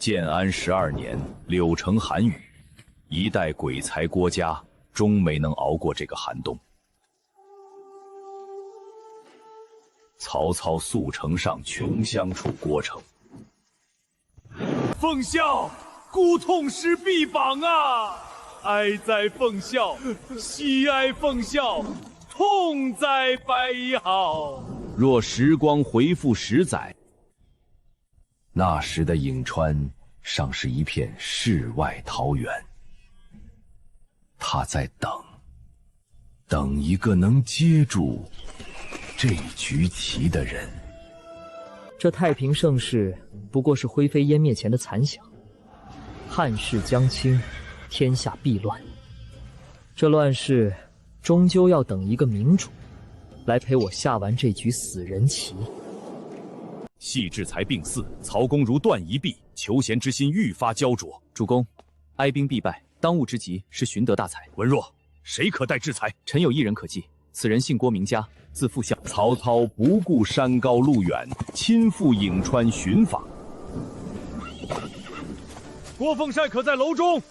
建安12年，柳城寒雨，一代鬼才郭嘉终没能熬过这个寒冬。曹操速城上穷乡处郭城。奉孝，孤痛失臂膀啊！哀哉奉孝，喜哀奉孝，痛哉百好。若时光回复10载，那时的颍川尚是一片世外桃源。他在等一个能接住这局棋的人。这太平盛世不过是灰飞烟灭前的残响。汉室将倾，天下必乱。这乱世终究要等一个明主来陪我下完这局死人棋。系志才病逝，曹公如断一臂，求贤之心愈发焦灼。主公，哀兵必败，当务之急是寻得大才。文若，谁可代制才？臣有一人可记，此人姓郭名嘉，字复孝。曹操不顾山高路远，亲赴颍川寻访。郭奉善可在楼中。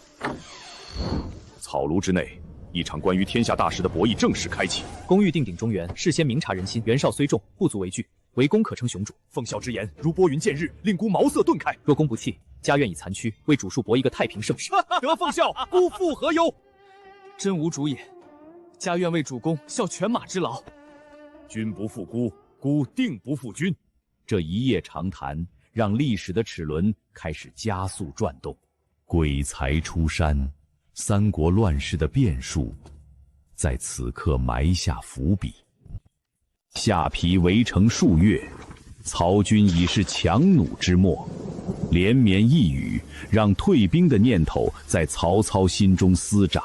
草庐之内，一场关于天下大事的博弈正式开启。公欲定鼎中原，事先明察人心，袁绍虽众，不足为惧，唯公可称雄主。奉孝之言如拨云见日，令孤茅塞顿开。若公不弃，家愿以残躯为主数搏一个太平盛世。得奉孝，孤复何忧？真无主也，家愿为主公效犬马之劳。君不负孤，孤定不负君。这一夜长谈，让历史的齿轮开始加速转动。鬼才出山，三国乱世的变数在此刻埋下伏笔。下邳围城数月，曹军已是强弩之末，连绵一雨让退兵的念头在曹操心中滋长。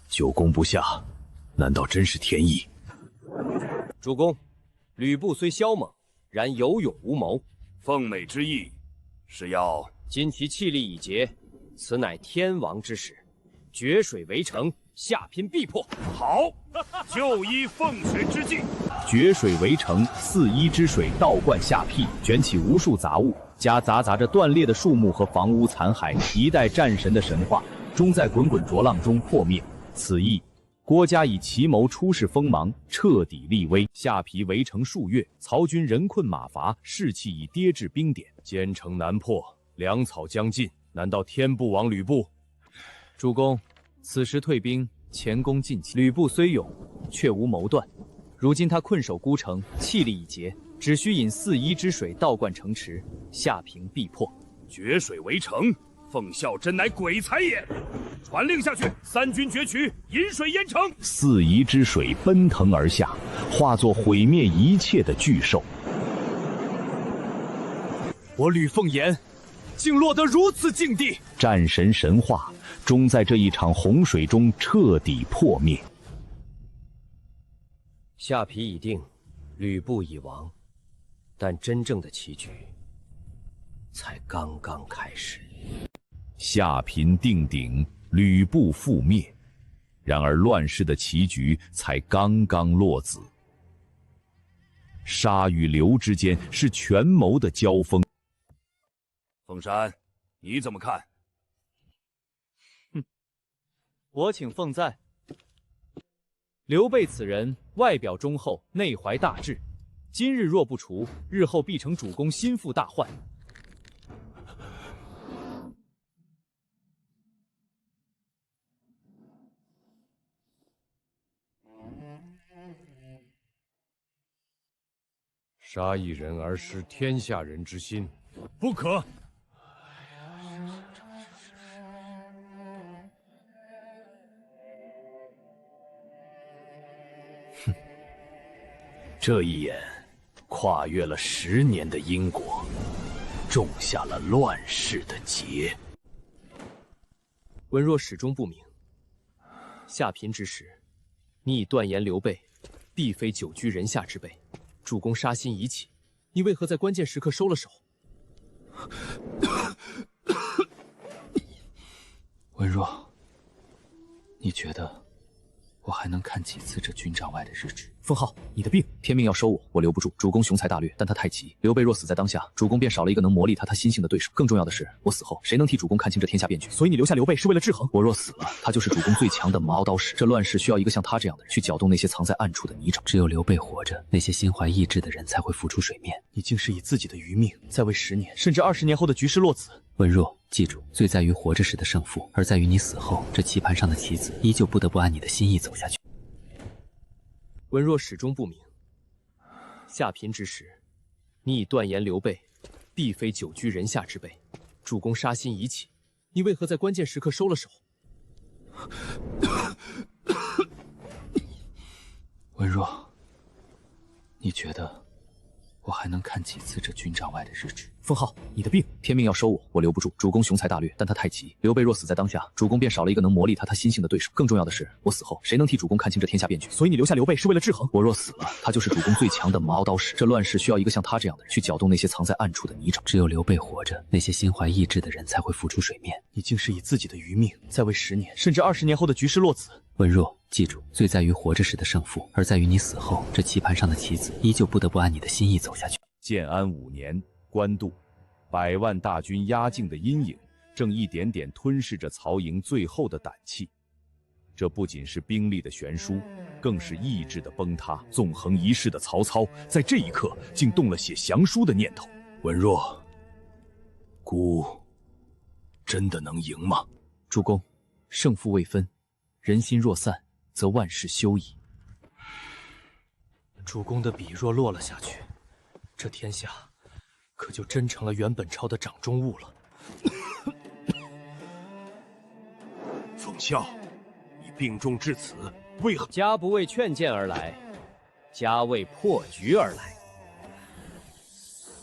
久攻不下，难道真是天意？主公，吕布虽骁猛，然有勇无谋。奉美之意是要今其气力已竭，此乃天王之使，决水围城，下拼必破。好，就依奉神之计。决水围城，4一之水倒灌下邳，卷起无数杂物，夹杂着断裂的树木和房屋残骸，一代战神的神话终在滚滚浊浪中破灭。此役，郭嘉以奇谋出示锋芒，彻底立威。下邳围城数月，曹军人困马乏，士气已跌至冰点，坚城难破，粮草将尽，难道天不亡吕布？主公，此时退兵，前功尽弃。吕布虽勇，却无谋断。如今他困守孤城，气力已竭，只需引4一之水倒灌城池，下邳必破。决水围城，奉孝真乃鬼才也！传令下去，3军决取，引水淹城。4夷之水奔腾而下，化作毁灭一切的巨兽。我吕奉言，竟落得如此境地。战神神话终在这一场洪水中彻底破灭。下邳已定，吕布已亡，但真正的棋局才刚刚开始。下邳定鼎，吕布覆灭，然而乱世的棋局才刚刚落子。杀与留之间是权谋的交锋。凤山，你怎么看？我请奉在。刘备此人外表忠厚，内怀大志，今日若不除，日后必成主公心腹大患。杀一人而失天下人之心，不可！这一眼跨越了10年的因果，种下了乱世的结。文若始终不明，下邳之时，你已断言刘备必非久居人下之辈，主公杀心已起，你为何在关键时刻收了手？文若，你觉得我还能看几次这军帐外的日志？封号，你的病，天命要收我，我留不住。主公雄才大略，但他太急。刘备若死在当下，主公便少了一个能磨砺他心性的对手。更重要的是，我死后，谁能替主公看清这天下变局？所以你留下刘备是为了制衡。我若死了，他就是主公最强的磨刀石。这乱世需要一个像他这样的人去搅动那些藏在暗处的泥沼。只有刘备活着，那些心怀异志的人才会浮出水面。你竟是以自己的余命，在为10年甚至20年后的局势落子。文若，记住，罪在于活着时的胜负，而在于你死后，这棋盘上的棋子依旧不得不按你的心意走下去。文若始终不明，下颦之时，你已断言刘备必非久居人下之辈，主公杀心已起，你为何在关键时刻收了手？文若，你觉得我还能看几次这军帐外的日志？封号，你的病，天命要收我，我留不住。主公雄才大略，但他太急。刘备若死在当下，主公便少了一个能磨砺他心性的对手。更重要的是，我死后，谁能替主公看清这天下变局？所以你留下刘备是为了制衡。我若死了，他就是主公最强的磨刀石。这乱世需要一个像他这样的人去搅动那些藏在暗处的泥沼。只有刘备活着，那些心怀异志的人才会浮出水面。你竟是以自己的余命，在为10年甚至20年后的局势落子。文若，记住，罪在于活着时的胜负，而在于你死后，这棋盘上的棋子依旧不得不按你的心意走下去。建安5年，官渡，100万大军压境的阴影正一点点吞噬着曹营最后的胆气。这不仅是兵力的悬殊，更是意志的崩塌。纵横一世的曹操，在这一刻竟动了写降书的念头。文若，孤真的能赢吗？主公，胜负未分，人心若散，则万事休矣。主公的笔若落了下去，这天下可就真成了袁本朝的掌中物了。奉孝，你病重至此，为何？家不为劝谏而来，家为破局而来。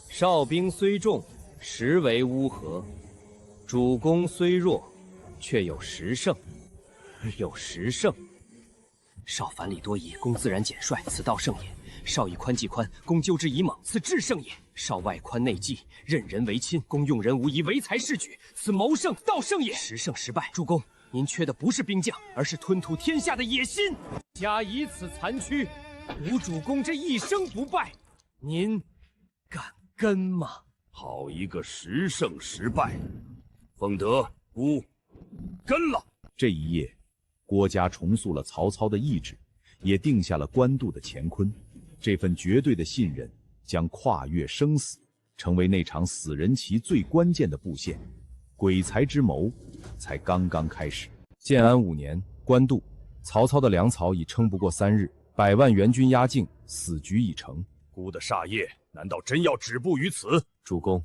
少兵虽众，实为乌合；主公虽弱，却有10胜。有10胜。少繁礼多仪，公自然简率，此道胜也。少以宽济宽，公纠之以猛，此智胜也。少外宽内忌，任人唯亲，公用人无疑，唯才是举，此谋胜道胜也。10胜10败，主公，您缺的不是兵将，而是吞吐天下的野心。家以此残躯，无主公这一生不败，您敢跟吗？好一个10胜10败！奉德，孤跟了。这一夜，郭嘉重塑了曹操的意志，也定下了官渡的乾坤。这份绝对的信任将跨越生死，成为那场死人棋最关键的布线。鬼才之谋才刚刚开始。建安5年，官渡，曹操的粮草已撑不过3日，100万援军压境，死局已成。孤的杀业，难道真要止步于此？主公，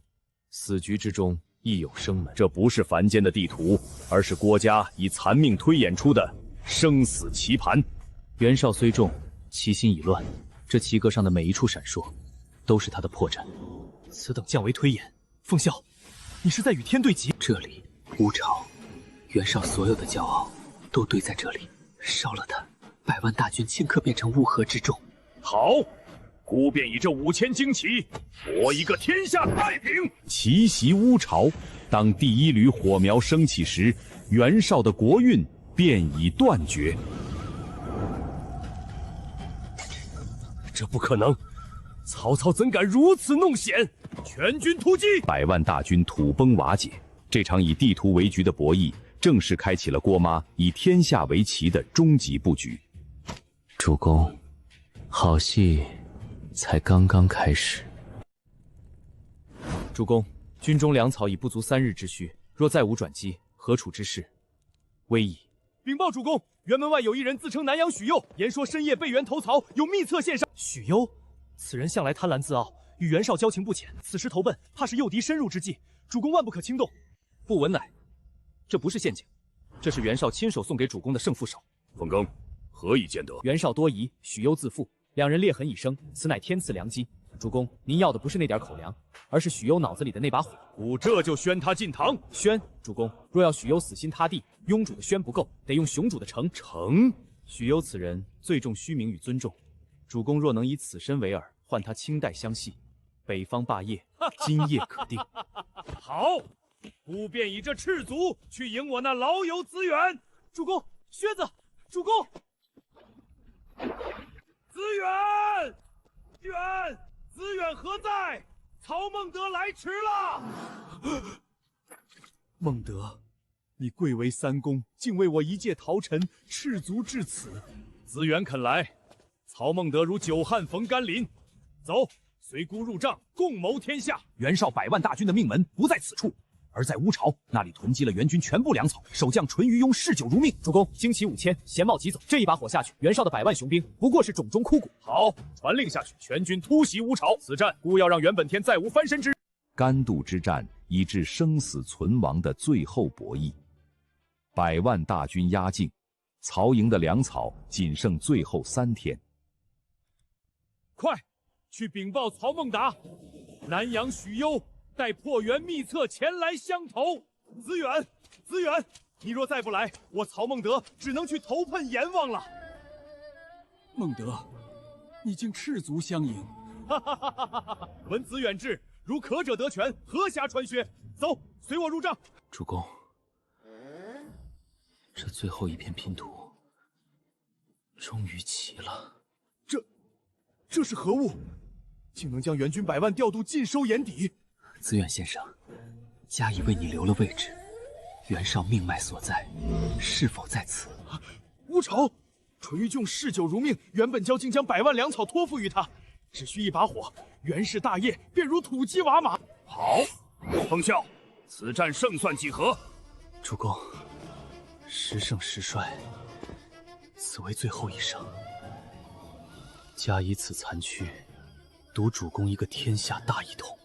死局之中亦有生门。这不是凡间的地图，而是郭嘉以残命推演出的生死棋盘。袁绍虽重，其心已乱。这棋格上的每一处闪烁，都是他的破绽。此等降维推演，奉孝，你是在与天对棋。这里，吴朝，袁绍所有的骄傲都堆在这里，烧了他，100万大军顷刻变成乌合之众。好，孤便以这5000旌旗，博一个天下太平。奇袭乌巢，当第1缕火苗升起时，袁绍的国运便已断绝。这不可能！曹操怎敢如此弄险？全军突击！100万大军土崩瓦解，这场以地图为局的博弈，正式开启了郭妈以天下为棋的终极布局。主公，好戏才刚刚开始。主公，军中粮草已不足3日之需，若再无转机，何处之事？危矣！禀报主公，辕门外有一人自称南阳许攸，言说深夜被袁投曹，有密册献上。许攸，此人向来贪婪自傲，与袁绍交情不浅，此时投奔，怕是诱敌深入之计。主公万不可轻动。不闻乃，这不是陷阱，这是袁绍亲手送给主公的胜负手。冯庚，何以见得？袁绍多疑，许攸自负，两人裂痕已生，此乃天赐良机。主公，您要的不是那点口粮，而是许攸脑子里的那把火。吾这就宣他进堂。宣，主公，若要许攸死心塌地，庸主的宣不够，得用雄主的诚。诚，许攸此人最重虚名与尊重，主公若能以此身为饵，换他清代相系，北方霸业今夜可定。好，吾便以这赤足去迎我那老友子远。主公，靴子，主公。远，远，子远何在？曹孟德来迟了。孟德，你贵为三公，竟为我一介逃臣赤足至此。子远肯来，曹孟德如久旱逢甘霖。走，随姑入帐，共谋天下。袁绍100万大军的命门不在此处，而在乌巢，那里囤积了袁军全部粮草，守将淳于庸嗜酒如命。主公，旌旗5000，衔帽即走。这一把火下去，袁绍的100万雄兵不过是冢中枯骨。好，传令下去，全军突袭乌巢。此战，姑要让袁本天再无翻身之日。甘渡之战以至生死存亡的最后博弈，100万大军压境，曹营的粮草仅剩最后3天。快，去禀报曹孟达，南阳许攸带破袁密册前来相投。子远，子远，你若再不来，我曹孟德只能去投奔阎王了。孟德，你竟赤足相迎！哈哈哈哈哈哈！闻子远志，如可者得权，何暇穿靴？走，随我入帐。主公，这最后一片拼图终于齐了。这是何物？竟能将袁军100万调度尽收眼底。子远先生，嘉义为你留了位置，袁绍命脉所在，是否在此？乌巢，淳于炯嗜酒如命，袁本教竟将100万粮草托付于他，只需一把火，袁氏大业便如土鸡瓦马。好，奉孝，此战胜算几何？主公，时胜时衰，此为最后一胜。嘉义此残区，独主公一个天下大一统。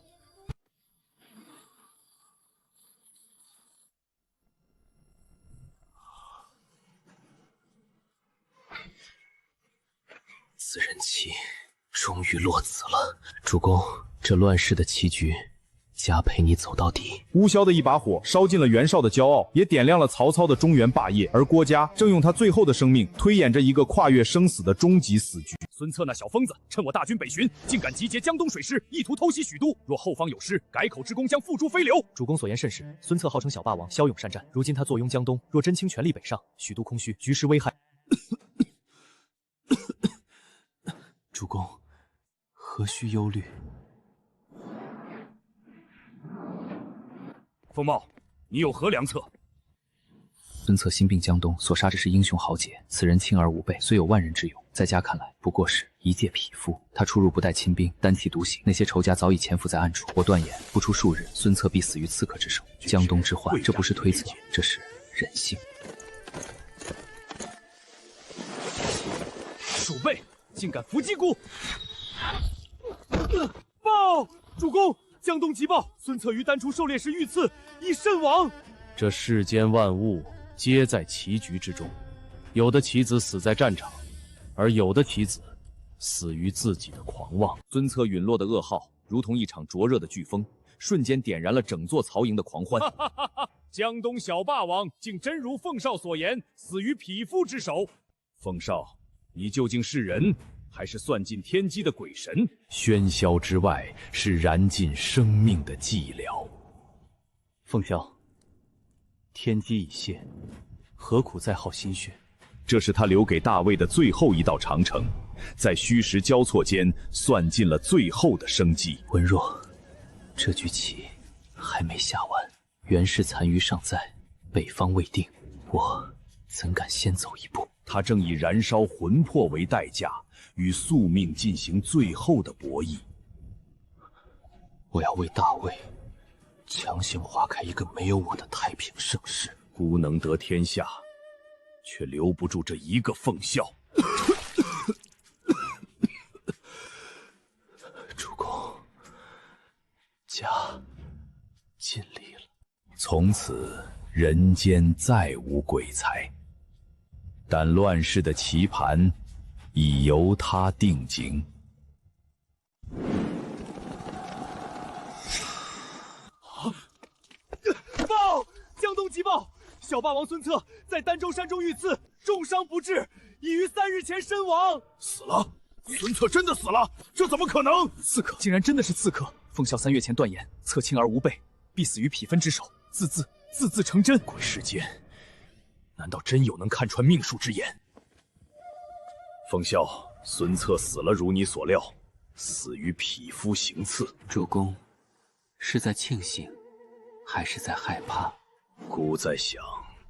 此人妻终于落子了。主公，这乱世的棋局，嘉陪你走到底。乌萧的一把火烧尽了袁绍的骄傲，也点亮了曹操的中原霸业，而郭嘉正用他最后的生命推演着一个跨越生死的终极死局。孙策那小疯子，趁我大军北巡，竟敢集结江东水师，意图偷袭许都。若后方有失，改口之功将付诸飞流。主公所言甚是，孙策号称小霸王，骁勇善战，如今他坐拥江东，若真倾全力北上，许都空虚，局势危害。主公，何须忧虑？风茂，你有何良策？孙策兴并江东，所杀之是英雄豪杰，此人轻而无备，虽有万人之勇，在家看来不过是一介匹夫。他出入不带亲兵，单骑独行，那些仇家早已潜伏在暗处。我断言，不出数日，孙策必死于刺客之手。江东之患，这不是推测，这是人性。鼠辈，竟敢伏击鼓！报，主公，江东急报，孙策于丹出狩猎时遇刺，已身亡。这世间万物皆在棋局之中，有的棋子死在战场，而有的棋子死于自己的狂妄。孙策陨落的噩耗，如同一场灼热的飓风，瞬间点燃了整座曹营的狂欢。江东小霸王竟真如奉少所言，死于匹夫之手。奉少，你究竟是人，还是算尽天机的鬼神？喧嚣之外，是燃尽生命的寂寥。奉孝，天机已泄，何苦再耗心血？这是他留给大魏的最后一道长城，在虚实交错间，算尽了最后的生机。文若，这局棋还没下完，袁氏残余尚在，北方未定，我怎敢先走一步？他正以燃烧魂魄为代价，与宿命进行最后的博弈。我要为大魏强行划开一个没有我的太平盛世。孤能得天下，却留不住这一个奉孝。主公，家尽力了。从此人间再无鬼才，但乱世的棋盘已由他定型。报！江东急报，小霸王孙策在儋州山中遇刺，重伤不治，已于3日前身亡。死了？孙策真的死了？这怎么可能？刺客竟然真的是刺客！奉孝3月前断言，策轻而无备，必死于匹分之手，字字成真。鬼世间，难道真有能看穿命数之言？奉孝，孙策死了，如你所料，死于匹夫行刺。主公，是在庆幸，还是在害怕？孤在想，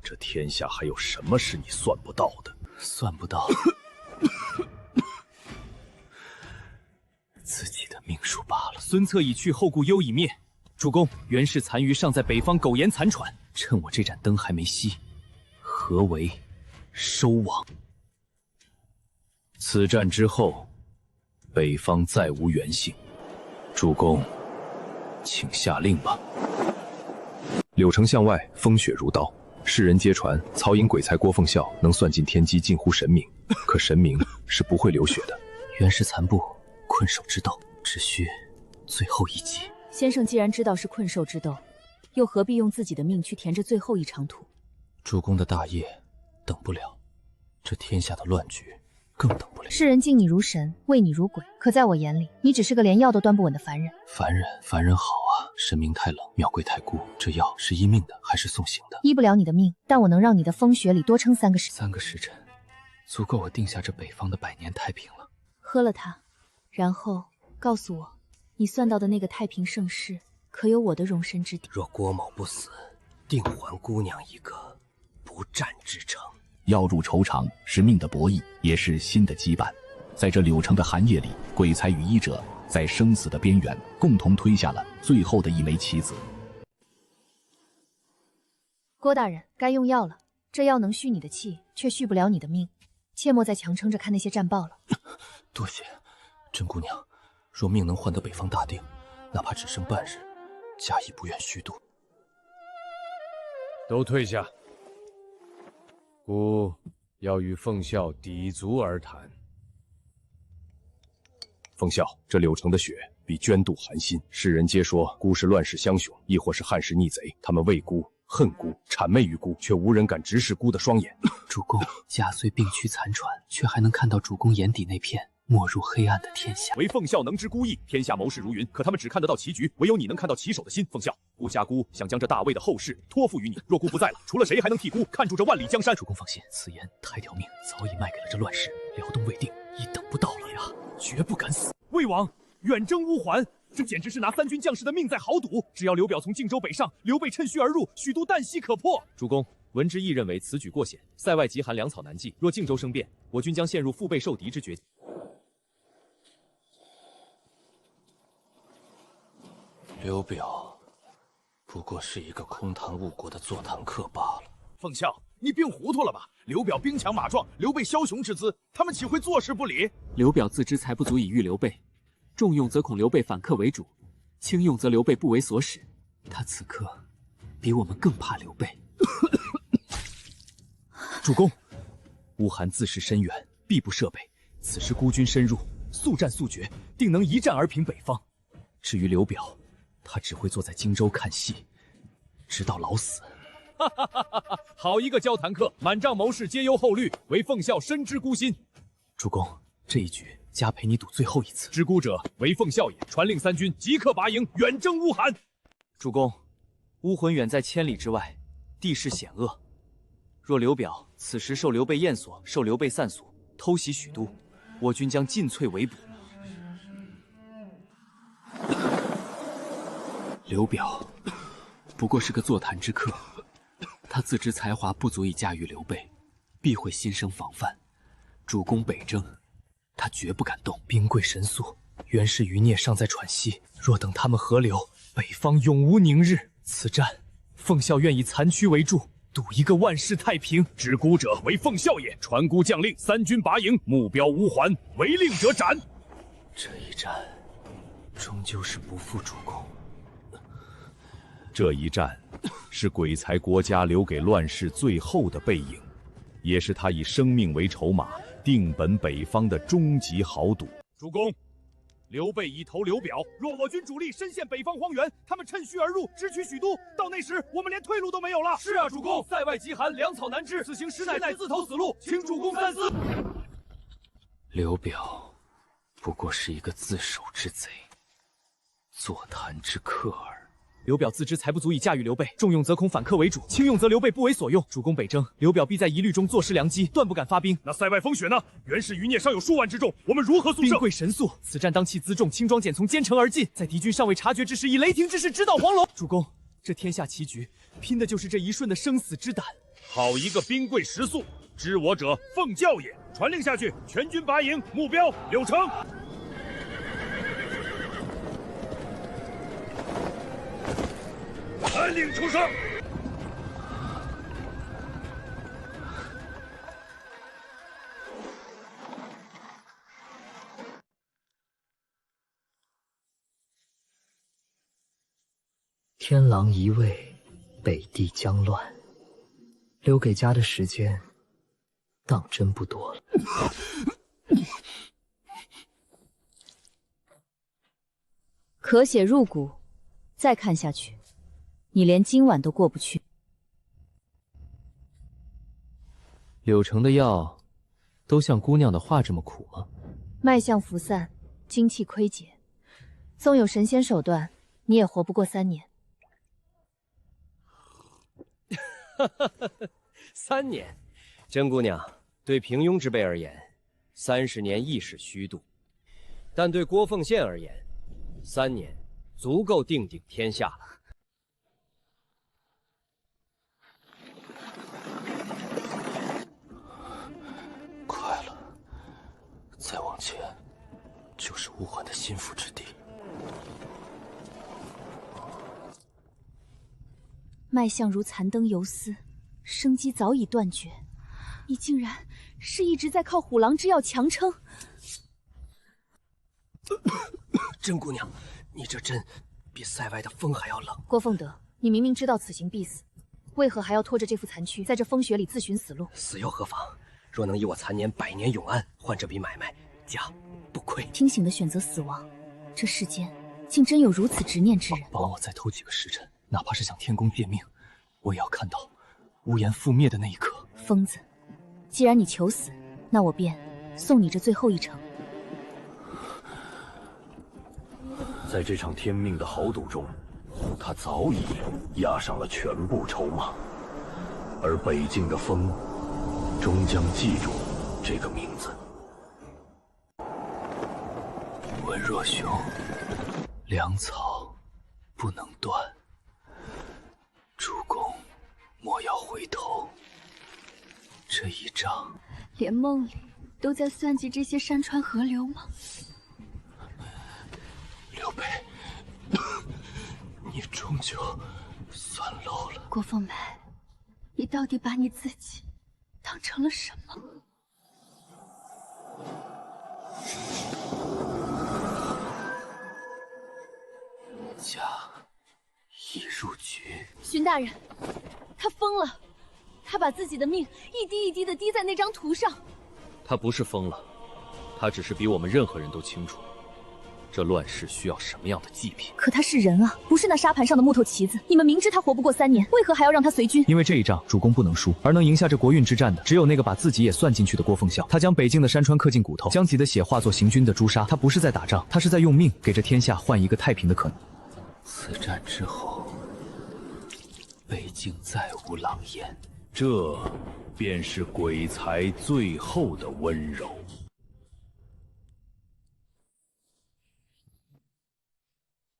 这天下还有什么是你算不到的？算不到自己的命数罢了。孙策已去，后顾忧已灭。主公，袁氏残余尚在北方苟延残喘，趁我这盏灯还没熄，合围收网。此战之后，北方再无袁姓。主公，请下令吧。柳城巷外风雪如刀，世人皆传曹营鬼才郭奉孝能算尽天机，近乎神明。可神明是不会流血的。袁氏残部困兽之斗，只需最后一击。先生既然知道是困兽之斗，又何必用自己的命去填这最后一场土？主公的大业等不了，这天下的乱局更等不了。世人敬你如神，畏你如鬼，可在我眼里，你只是个连药都端不稳的凡人。凡人好啊！神明太冷，庙贵太孤，这药是医命的还是送行的？医不了你的命，但我能让你的风雪里多撑3个时。3个时辰，足够我定下这北方的百年太平了。喝了它，然后告诉我，你算到的那个太平盛世，可有我的容身之地？若郭某不死，定还姑娘一个不战之城。要入仇场是命的博弈，也是心的羁绊。在这柳城的寒夜里，鬼才与医者在生死的边缘共同推下了最后的一枚棋子。郭大人，该用药了。这药能续你的气，却续不了你的命，切莫再强撑着看那些战报了。多谢，甄姑娘。若命能换得北方大定，哪怕只剩半日，家亦不愿虚度。都退下。孤要与奉孝抵足而谈。奉孝，这柳城的雪比捐渡寒心，世人皆说孤是乱世枭雄，亦或是汉室逆贼。他们畏孤、恨孤、谄媚于孤，却无人敢直视孤的双眼。主公，家虽病躯残喘，却还能看到主公眼底那片没入黑暗的天下。唯奉孝能知孤意，天下谋士如云，可他们只看得到棋局，唯有你能看到棋手的心。奉孝，孤家孤想将这大魏的后事托付于你，若孤不在了，除了谁还能替孤看住这万里江山？主公放心，此言太条命早已卖给了这乱世，辽东未定，已等不到了呀，绝不敢死。魏王远征乌桓，这简直是拿3军将士的命在豪赌。只要刘表从荆州北上，刘备趁虚而入，许都旦夕可破。主公，闻之亦认为此举过险，塞外极寒，粮草难寄，若荆州生变，我军将陷入腹背受敌之绝境。刘表不过是一个空谈误国的座谈客罢了。奉孝，你病糊涂了吧？刘表兵强马壮，刘备枭雄之姿，他们岂会坐视不理？刘表自知才不足以御刘备，重用则恐刘备反客为主，轻用则刘备不为所使。他此刻比我们更怕刘备。主公，乌桓自视深远，必不设备。此时孤军深入，速战速决，定能一战而平北方。至于刘表，他只会坐在荆州看戏，直到老死。好一个交谈客，满帐谋士皆忧后虑，唯奉孝深知孤心。主公，这一局加陪你赌最后一次。知孤者，唯奉孝也。传令3军即刻拔营，远征乌桓。主公，乌浑远在千里之外，地势险恶。若刘表此时受刘备燕所，受刘备散所，偷袭许都，我军将进退维捕。刘表不过是个座谈之客，他自知才华不足以驾驭刘备，必会心生防范。主公北征，他绝不敢动。兵贵神速，袁氏余孽尚在喘息，若等他们合流，北方永无宁日。此战，奉孝愿以残躯为助，赌一个万世太平。知孤者，为奉孝也。传孤将令，3军拔营，目标乌桓，违令者斩。这一战，终究是不负主公。这一战，是鬼才国家留给乱世最后的背影，也是他以生命为筹码定本北方的终极豪赌。主公，刘备已投刘表，若我军主力深陷北方荒原，他们趁虚而入，直取许都，到那时我们连退路都没有了。是啊，主公，塞外极寒，粮草难支，此行实乃自投死路，请主公三思。刘表不过是一个自守之贼，座谈之客耳。刘表自知才不足以驾驭刘备，重用则恐反客为主，轻用则刘备不为所用。主公北征，刘表必在疑虑中坐失良机，断不敢发兵。那塞外风雪呢？袁氏余孽尚有数万之众，我们如何速胜？兵贵神速，此战当弃辎重，轻装简从，兼程而进，在敌军尚未察觉之时，以雷霆之势直捣黄龙。主公，这天下棋局，拼的就是这一瞬的生死之胆。好一个兵贵神速，知我者奉教也！传令下去，全军拔营，目标柳城。传令出声。天狼一位，北地将乱，留给家的时间当真不多了。咳血入骨，再看下去，你连今晚都过不去。柳城的药，都像姑娘的话这么苦吗？脉象浮散，精气亏竭，纵有神仙手段，你也活不过3年。3年，甄姑娘，对平庸之辈而言，30年亦是虚度；但对郭奉宪而言，3年足够定鼎天下了。快了，再往前就是吴桓的心腹之地。脉象如残灯游丝，生机早已断绝。你竟然是一直在靠虎狼之药强撑。甄姑娘，你这针比塞外的风还要冷。郭奉德，你明明知道此行必死，为何还要拖着这副残躯在这风雪里自寻死路？死又何妨？若能以我残年100年永安换这笔买卖，家不亏。清醒的选择死亡，这世间竟真有如此执念之人。帮我再偷几个时辰，哪怕是向天公借命，我也要看到屋檐覆灭的那一刻。疯子，既然你求死，那我便送你这最后一程。在这场天命的豪赌中，他早已押上了全部筹码，而北境的风终将记住这个名字。文若兄，粮草不能断，主公莫要回头。这一仗，连梦里都在算计这些山川河流吗？刘备，你终究算漏了。郭凤梅，你到底把你自己当成了什么？家已入局。荀大人，他疯了，他把自己的命一滴一滴的滴在那张图上。他不是疯了，他只是比我们任何人都清楚，这乱世需要什么样的祭品。可他是人啊，不是那沙盘上的木头棋子。你们明知他活不过3年，为何还要让他随军？因为这一仗主公不能输，而能赢下这国运之战的，只有那个把自己也算进去的郭奉孝。他将北境的山川刻进骨头，将自己的血化作行军的朱砂。他不是在打仗，他是在用命给这天下换一个太平的可能。此战之后，北境再无狼烟。这便是鬼才最后的温柔。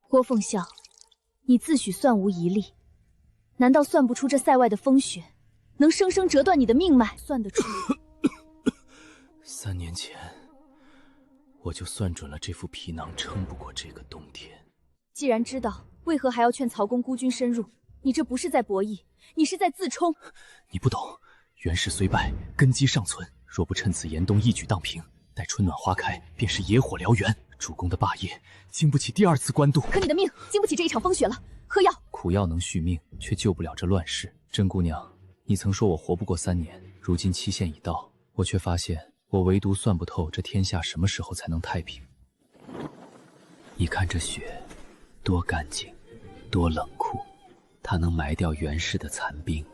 郭奉孝，你自诩算无一例，难道算不出这塞外的风雪能生生折断你的命脉？算得出3年前，我就算准了这副皮囊撑不过这个冬天。既然知道，为何还要劝曹公孤军深入？你这不是在博弈，你是在自冲。你不懂，袁氏虽败，根基尚存。若不趁此严冬一举荡平，待春暖花开，便是野火燎原。主公的霸业经不起第2次官渡，可你的命经不起这一场风雪了。喝药，苦药能续命，却救不了这乱世。甄姑娘，你曾说我活不过3年，如今期限已到，我却发现我唯独算不透这天下什么时候才能太平。你看这雪，多干净，多冷酷。它能埋掉袁氏的残兵，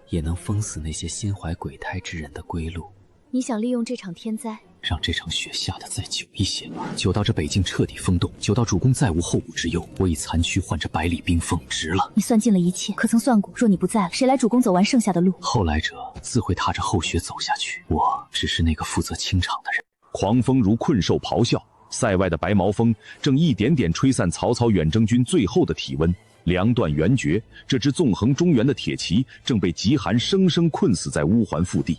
也能封死那些心怀鬼胎之人的归路。你想利用这场天灾，让这场雪下得再久一些吧，久到这北境彻底封冻，久到主公再无后顾之忧。我已残躯换这百里冰封，值了。你算尽了一切，可曾算过，若你不在了，谁来主公走完剩下的路？后来者自会踏着厚雪走下去，我只是那个负责清场的人。狂风如困兽咆哮，塞外的白毛风正一点点吹散曹操远征军最后的体温。粮断援绝，这支纵横中原的铁骑正被极寒生生困死在乌桓腹地。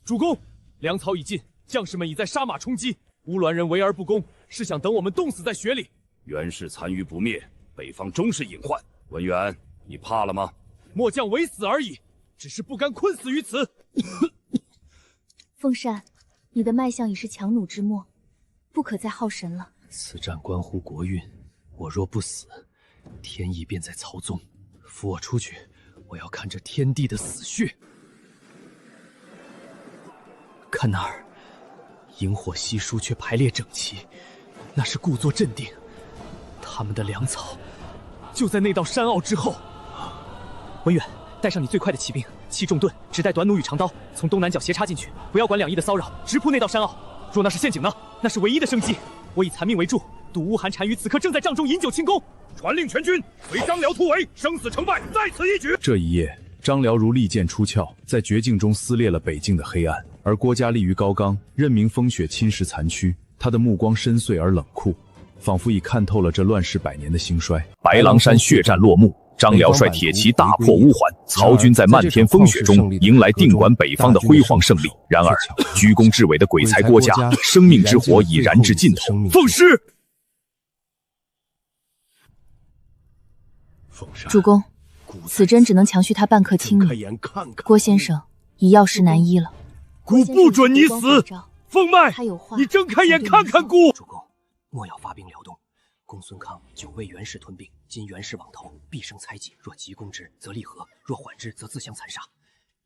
主公，粮草已尽，将士们已在杀马冲击。乌栾人围而不攻，是想等我们冻死在雪里。袁氏残余不灭，北方终是隐患。文远，你怕了吗？末将唯死而已，只是不甘困死于此。凤善，你的脉象已是强弩之末，不可再耗神了。此战关乎国运，我若不死，天意便在曹宗。扶我出去，我要看这天地的死穴。看那儿，萤火稀疏却排列整齐，那是故作镇定。他们的粮草就在那道山坳之后。文远，带上你最快的骑兵，骑重盾，只带短弩与长刀，从东南角斜插进去，不要管两翼的骚扰，直扑那道山坳。若那是陷阱呢？那是唯一的生机。我以残命为助，赌乌韩单于此刻正在帐中饮酒庆功。传令全军，随张辽突围，生死成败在此一举。这一夜，张辽如利剑出鞘，在绝境中撕裂了北境的黑暗。而郭嘉立于高冈，任凭风雪侵蚀残躯，他的目光深邃而冷酷，仿佛已看透了这乱世百年的兴衰。白狼山血战落幕，张辽率铁骑大破乌桓，曹军在漫天风雪中迎来定管北方的辉煌胜利。然而，居功至伟的鬼才郭嘉，生命之火已燃至尽头。奉师。主公，此针只能强续他半刻清明。郭先生已药石难医了。姑不准你死！凤脉，你睁开眼看看姑。主公，莫要发兵辽东。公孙康久为袁氏吞并，今袁氏网头，必生猜忌。若急攻之，则立和；若缓之，则自相残杀。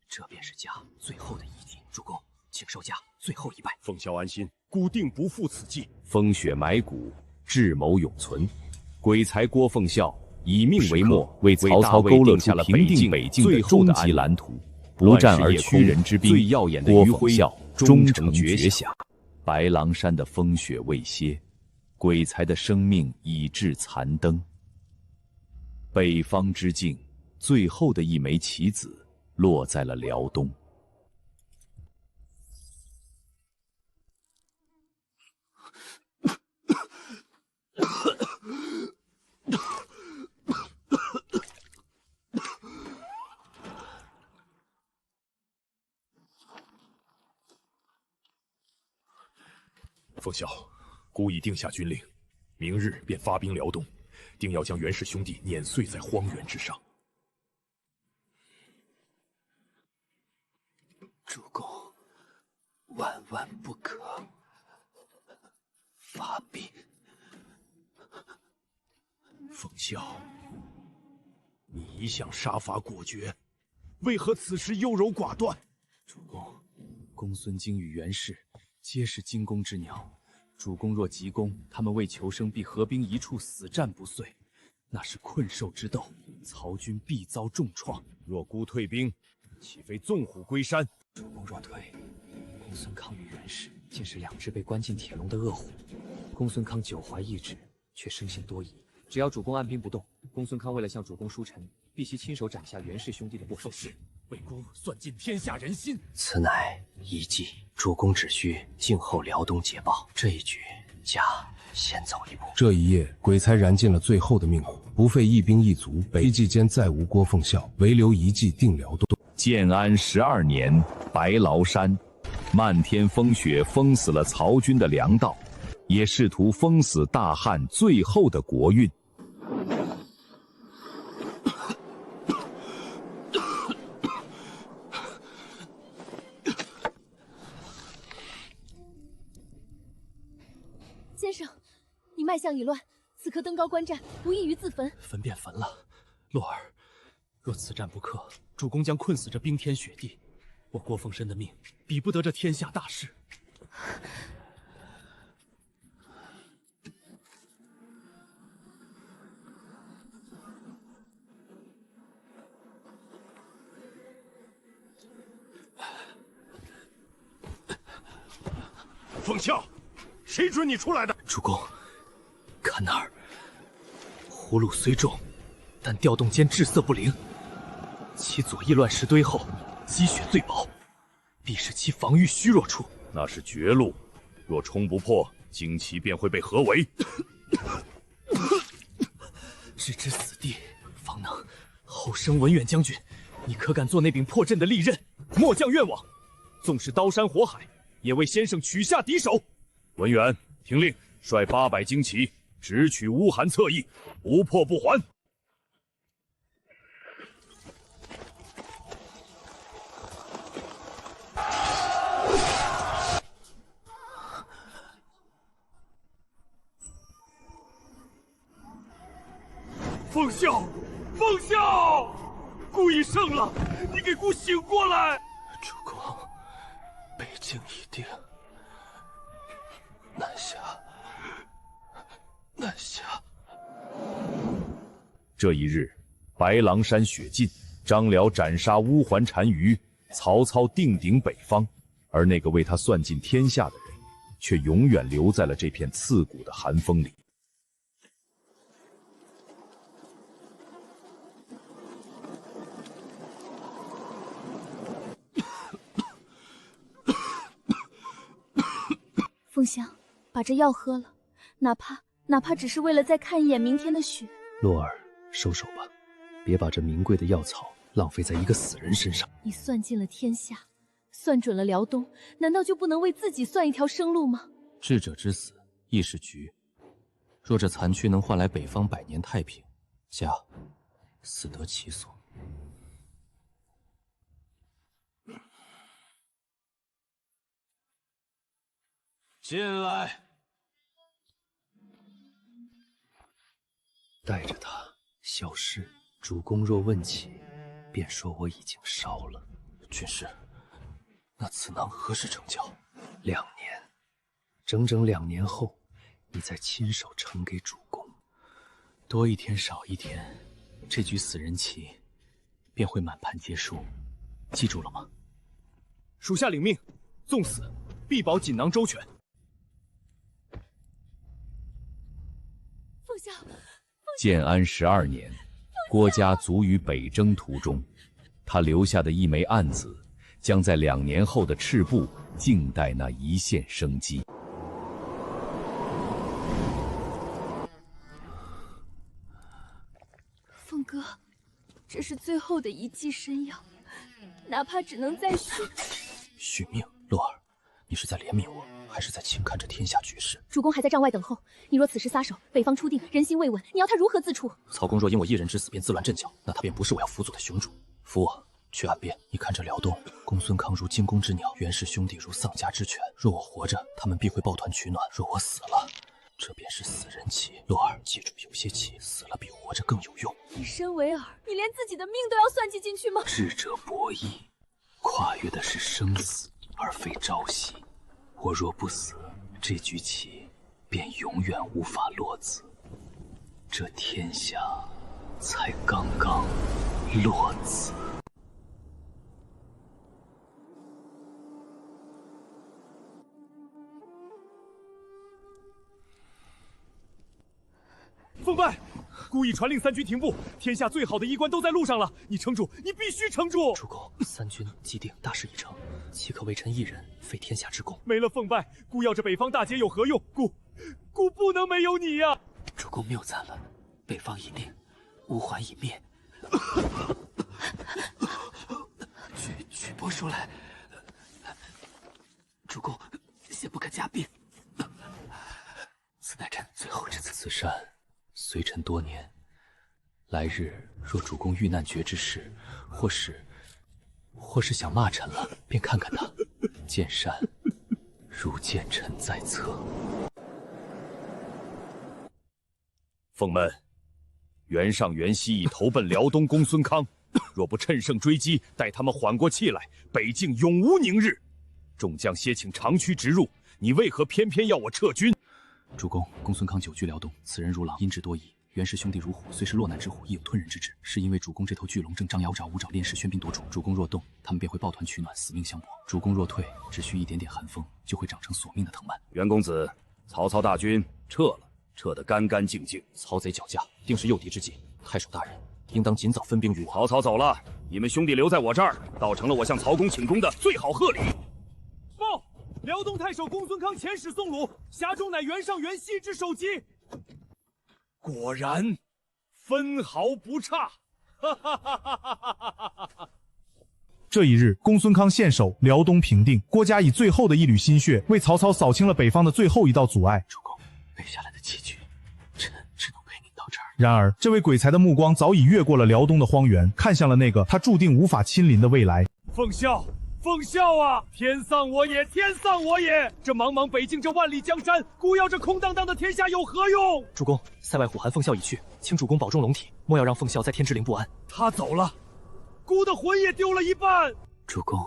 这便是家最后的一计。主公，请受家最后一拜。凤霄安心，孤定不负此计。风雪埋骨，智谋永存。鬼才郭奉孝以命为墨，为曹操勾勒下了平定北境的终极蓝图。不战而屈人之兵，最耀眼的余晖，终成绝响。白狼山的风雪未歇，鬼才的生命已至残灯。北方之境，最后的一枚棋子落在了辽东。奉孝，孤已定下军令，明日便发兵辽东，定要将袁氏兄弟碾碎在荒原之上。主公，万万不可发兵。奉孝，你一向杀伐果决，为何此时优柔寡断？主公，公孙荆与袁氏皆是惊弓之鸟，主公若急攻，他们为求生必合兵一处，死战不遂，那是困兽之斗，曹军必遭重创。若孤退兵，岂非纵虎归山？主公若退，公孙康与袁氏竟是两只被关进铁笼的恶虎。公孙康久怀异志，却生性多疑。只要主公按兵不动，公孙康为了向主公书臣，必须亲手斩下袁氏兄弟的过失。为孤算尽天下人心，此乃一计。主公只需静候辽东捷报，这一局家先走一步。这一夜，鬼才燃尽了最后的命火，不费一兵一卒，北冀间再无郭奉孝，唯留一计定辽东。建安12年，白崂山，漫天风雪封死了曹军的粮道，也试图封死大汉最后的国运。先生，你脉象已乱，此刻登高观战，无异于自焚。焚便焚了，洛儿，若此战不克，主公将困死这冰天雪地，我郭奉申的命比不得这天下大事。凤啸，谁准你出来的？主公，看那儿，葫芦虽重，但调动间滞涩不灵，其左翼乱石堆后，积雪最薄，必是其防御虚弱处。那是绝路，若冲不破，旌旗便会被合围。置之死地，方能后生文远将军，你可敢做那柄破阵的利刃？末将愿往，纵是刀山火海，也为先生取下敌手。文远，听令，率800精骑直取乌韩侧翼，不破不还。凤啸，凤啸，孤已胜了，你给孤醒过来！主公，北境已定，南下，南下。这一日，白狼山雪尽，张辽斩杀乌桓单于，曹操定鼎北方，而那个为他算尽天下的人，却永远留在了这片刺骨的寒风里。凤翔，把这药喝了，哪怕只是为了再看一眼明天的雪。洛儿，收手吧，别把这名贵的药草浪费在一个死人身上。你算尽了天下，算准了辽东，难道就不能为自己算一条生路吗？智者之死亦是局，若这残躯能换来北方百年太平，家死得其所。进来，带着他消失。主公若问起，便说我已经烧了。军师，那此囊何时成交？2年，整整2年后，你再亲手呈给主公。多一天少一天，这局死人棋便会满盘皆输。记住了吗？属下领命，纵死必保锦囊周全。凤翔，建安12年，郭嘉卒于北征途中，他留下的一枚案子，将在2年后的赤壁静待那一线生机。凤哥，这是最后的一剂神药，哪怕只能再续命。洛儿，你是在怜悯我，还是在轻看着天下局势？主公还在帐外等候，你若此时撒手，北方初定，人心未稳，你要他如何自处？曹公若因我一人之死便自乱阵脚，那他便不是我要辅佐的雄主。扶我去岸边，你看这辽东，公孙康如惊弓之鸟，袁氏兄弟如丧家之犬。若我活着，他们必会抱团取暖；若我死了，这便是死人棋。洛儿，记住，有些棋死了比活着更有用。你身为儿，你连自己的命都要算计进去吗？智者博弈，跨越的是生死，而非朝夕。我若不死，这局棋便永远无法落子，这天下才刚刚落子。奉拜，孤已传令3军停步，天下最好的医官都在路上了，你撑住，你必须撑住！主公，3军既定，大事已成，岂可为臣一人废天下之功？没了奉拜，孤要这北方大捷有何用？孤不能没有你呀！主公谬赞了，北方已定，乌桓已灭。取帛书来，主公，先不可加兵。此乃臣最后之词。此山随臣多年，来日若主公遇难绝之事，或是想骂臣了，便看看他。见山如见臣在侧。凤们，袁尚、袁熙已投奔辽东公孙康，若不趁胜追击，待他们缓过气来，北境永无宁日。众将歇请长驱直入，你为何偏偏要我撤军？主公，公孙康久居辽东，此人如狼，阴质多疑，袁氏兄弟如虎，虽是落难之虎，亦有吞人之志。是因为主公这头巨龙正张牙舞爪，练士喧宾夺主。主公若动，他们便会抱团取暖，死命相搏；主公若退，只需一点点寒风，就会长成索命的藤蔓。袁公子，曹操大军撤了，撤得干干净净。曹贼脚架，定是诱敌之计。太守大人，应当尽早分兵于我。曹操走了，你们兄弟留在我这儿，倒成了我向曹公请功的最好贺礼。报，辽东太守公孙康遣使送鲁，辖中乃袁尚、袁熙之首级。果然，分毫不差。哈哈哈哈哈哈！这一日，公孙康献守，辽东平定，郭嘉以最后的一缕心血，为曹操扫清了北方的最后一道阻碍。主公备下来的棋局，臣只能陪您到这儿。然而，这位鬼才的目光早已越过了辽东的荒原，看向了那个他注定无法亲临的未来。奉孝，奉孝啊！天丧我也，天丧我也！这茫茫北境，这万里江山，孤要这空荡荡的天下有何用？主公，塞外虎寒奉孝已去，请主公保重龙体，莫要让奉孝再添支灵不安。他走了，孤的魂也丢了一半。主公，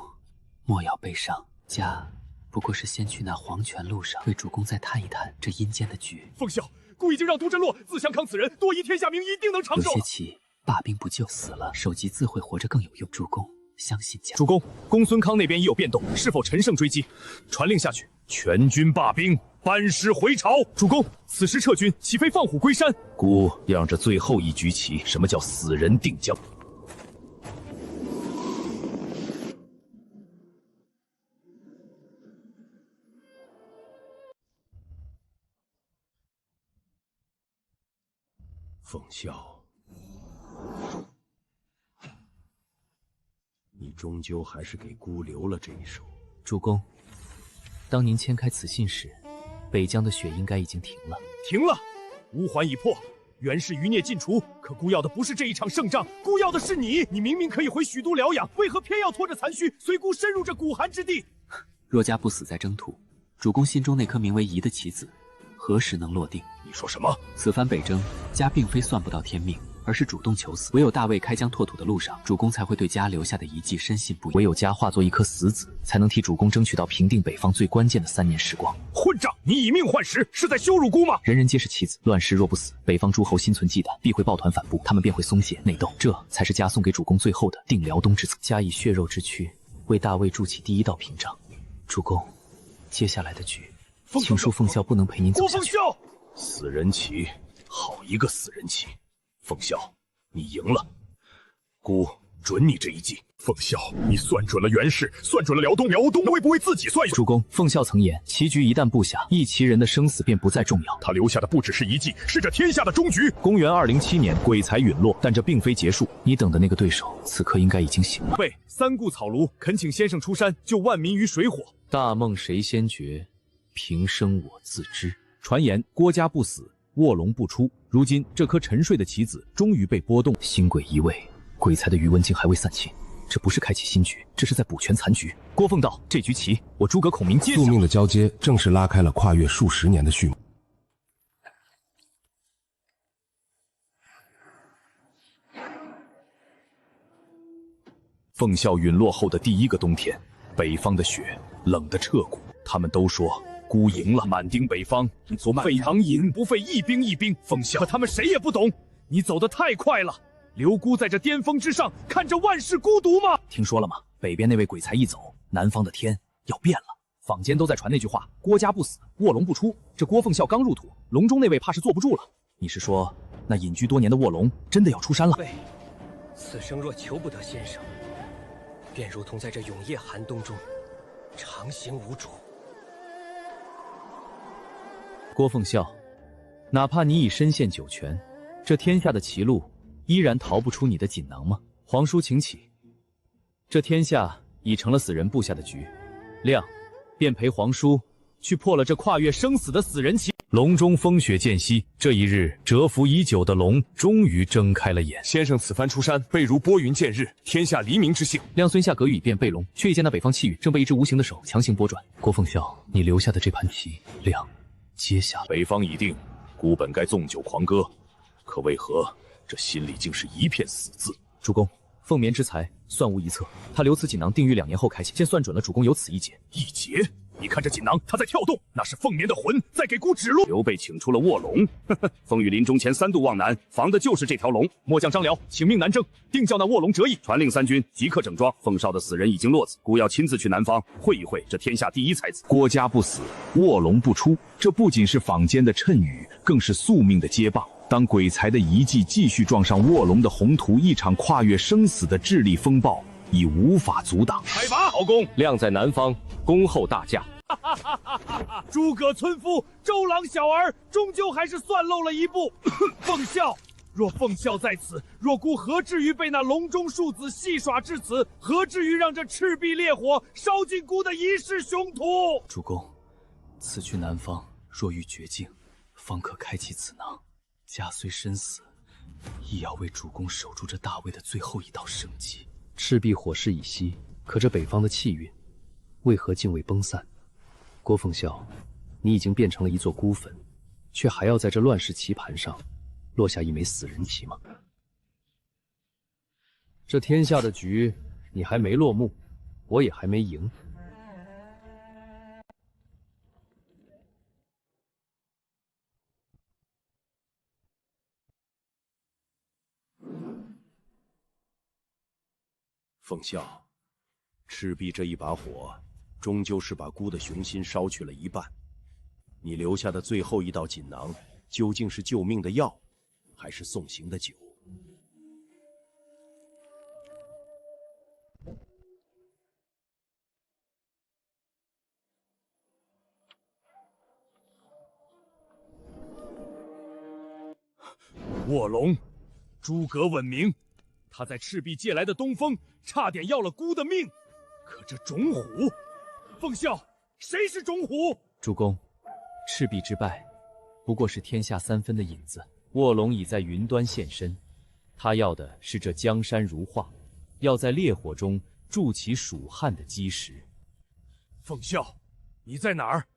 莫要悲伤，家不过是先去那黄泉路上，为主公再探一探这阴间的局。奉孝，孤已经让杜真洛自相康此人，多疑天下名，一定能长寿。有些棋罢兵不救，死了首级自会活着更有用。主公相信家。主公，公孙康那边已有变动，是否乘胜追击？传令下去，全军罢兵，班师回朝。主公，此时撤军，岂非放虎归山？孤要让这最后一局棋，什么叫死人定将？奉孝，你终究还是给孤留了这一手。主公，当您签开此信时，北疆的雪应该已经停了。停了，乌桓已破，袁氏余孽尽除。可孤要的不是这一场胜仗，孤要的是你。你明明可以回许都疗养，为何偏要拖着残躯，随孤深入这骨寒之地？若家不死在征途，主公心中那颗名为仪的棋子，何时能落定？你说什么？此番北征，家并非算不到天命，而是主动求死。唯有大魏开疆拓土的路上，主公才会对家留下的遗迹深信不疑。唯有家化作一颗死子，才能替主公争取到平定北方最关键的3年时光。混账！你以命换时，是在羞辱孤吗？人人皆是棋子，乱世若不死，北方诸侯心存忌惮，必会抱团反步，他们便会松懈内斗，这才是家送给主公最后的定辽东之策。家以血肉之躯为大魏筑起第一道屏障。主公，接下来的局，请恕奉孝不能陪您走下去。死人棋，好一个死人棋！奉孝，你赢了，孤准你这一计。奉孝，你算准了袁氏，算准了辽东，会不会自己算？主公，奉孝曾言，棋局一旦布下，一棋人的生死便不再重要。他留下的不只是一计，是这天下的终局。公元207年，鬼才陨落，但这并非结束。你等的那个对手，此刻应该已经醒了。备三顾草庐，恳请先生出山，救万民于水火。大梦谁先觉？平生我自知。传言郭嘉不死，卧龙不出。如今这颗沉睡的棋子终于被拨动，新鬼移位，鬼才的余温竟还未散尽。这不是开启新局，这是在补全残局。郭奉道，这局棋我诸葛孔明接下。宿命的交接，正是拉开了跨越数十年的序幕。奉孝陨落后的第一个冬天，北方的雪冷得彻骨。他们都说孤赢了，满丁北方费唐寅不费一兵一兵。奉孝，可他们谁也不懂，你走得太快了。留孤在这巅峰之上，看着万世孤独吗？听说了吗？北边那位鬼才一走，南方的天要变了。坊间都在传那句话：郭嘉不死，卧龙不出。这郭奉孝刚入土，隆中那位怕是坐不住了。你是说，那隐居多年的卧龙真的要出山了？喂，此生若求不得先生，便如同在这永夜寒冬中长行无主。郭奉孝，哪怕你已身陷九泉，这天下的歧路依然逃不出你的锦囊吗？皇叔请起。这天下已成了死人布下的局，亮便陪皇叔去破了这跨越生死的死人棋。隆中风雪渐息，这一日，蛰伏已久的龙终于睁开了眼。先生此番出山，备如拨云见日，天下黎明之幸。亮孙下阁宇便被龙，却一见那北方气宇正被一只无形的手强行拨转。郭奉孝，你留下的这盘棋，亮接下来北方已定，孤本该纵酒狂歌，可为何这心里竟是一片死字？主公，凤眠之才，算无一策。他留此锦囊，定于2年后开启。现算准了主公有此一劫。一劫？你看这锦囊，它在跳动，那是凤年的魂在给孤指路。刘备请出了卧龙，风雨临终前3度望南，防的就是这条龙。末将张辽请命南征，定叫那卧龙折翼。传令3军即刻整装。凤少的死人已经落子，孤要亲自去南方会一会这天下第一才子。郭嘉不死，卧龙不出，这不仅是坊间的谶语，更是宿命的接棒。当鬼才的遗迹继续撞上卧龙的宏图，一场跨越生死的智力风暴已无法阻挡。开拔，曹公亮在南方，恭候大驾。诸葛村夫、周郎小儿，终究还是算漏了一步。奉孝，若奉孝在此，若孤何至于被那笼中庶子戏耍至此？何至于让这赤壁烈火烧尽孤的一世雄图？主公，此去南方，若遇绝境，方可开启此囊。家虽身死，亦要为主公守住这大魏的最后一道生机。赤壁火势已熄，可这北方的气运，为何竟未崩散？郭奉孝，你已经变成了一座孤坟，却还要在这乱世棋盘上落下一枚死人棋吗？这天下的局，你还没落幕，我也还没赢。奉孝，赤壁这一把火，终究是把孤的雄心烧去了一半。你留下的最后一道锦囊，究竟是救命的药，还是送行的酒？卧龙，诸葛稳明，他在赤壁借来的东风，差点要了孤的命。可这种虎，奉孝，谁是种虎？主公，赤壁之败，不过是天下3分的影子。卧龙已在云端现身，他要的是这江山如画，要在烈火中筑起蜀汉的基石。奉孝，你在哪儿？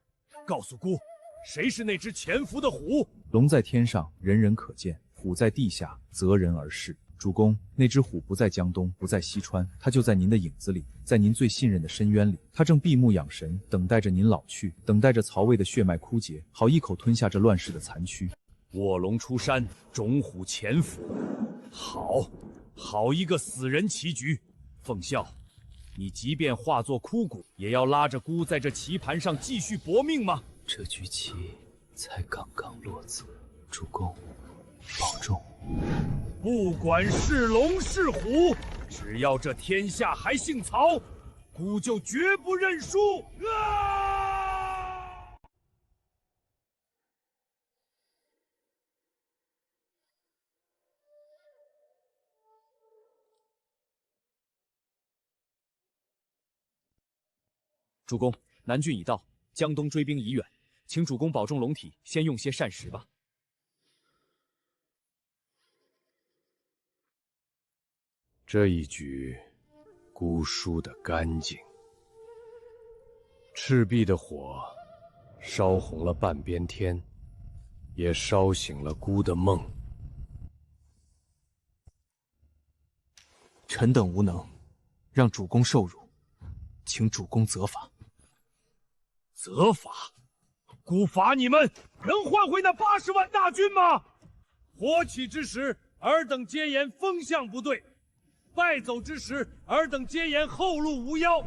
告诉孤，谁是那只潜伏的虎？龙在天上，人人可见；虎在地下，择人而噬。主公，那只虎不在江东，不在西川，它就在您的影子里，在您最信任的深渊里。它正闭目养神，等待着您老去，等待着曹魏的血脉枯竭，好一口吞下这乱世的残躯。卧龙出山，种虎潜伏，好一个死人棋局！奉孝，你即便化作枯骨，也要拉着孤在这棋盘上继续搏命吗？这局棋才刚刚落子，主公保重。不管是龙是虎，只要这天下还姓曹，孤就绝不认输！主公，南郡已到，江东追兵已远，请主公保重龙体，先用些膳食吧。这一局，孤输得干净。赤壁的火，烧红了半边天，也烧醒了孤的梦。臣等无能，让主公受辱，请主公责罚。责罚？孤罚你们，能换回那80万大军吗？火起之时，尔等皆言风向不对。败走之时，尔等皆言后路无夭。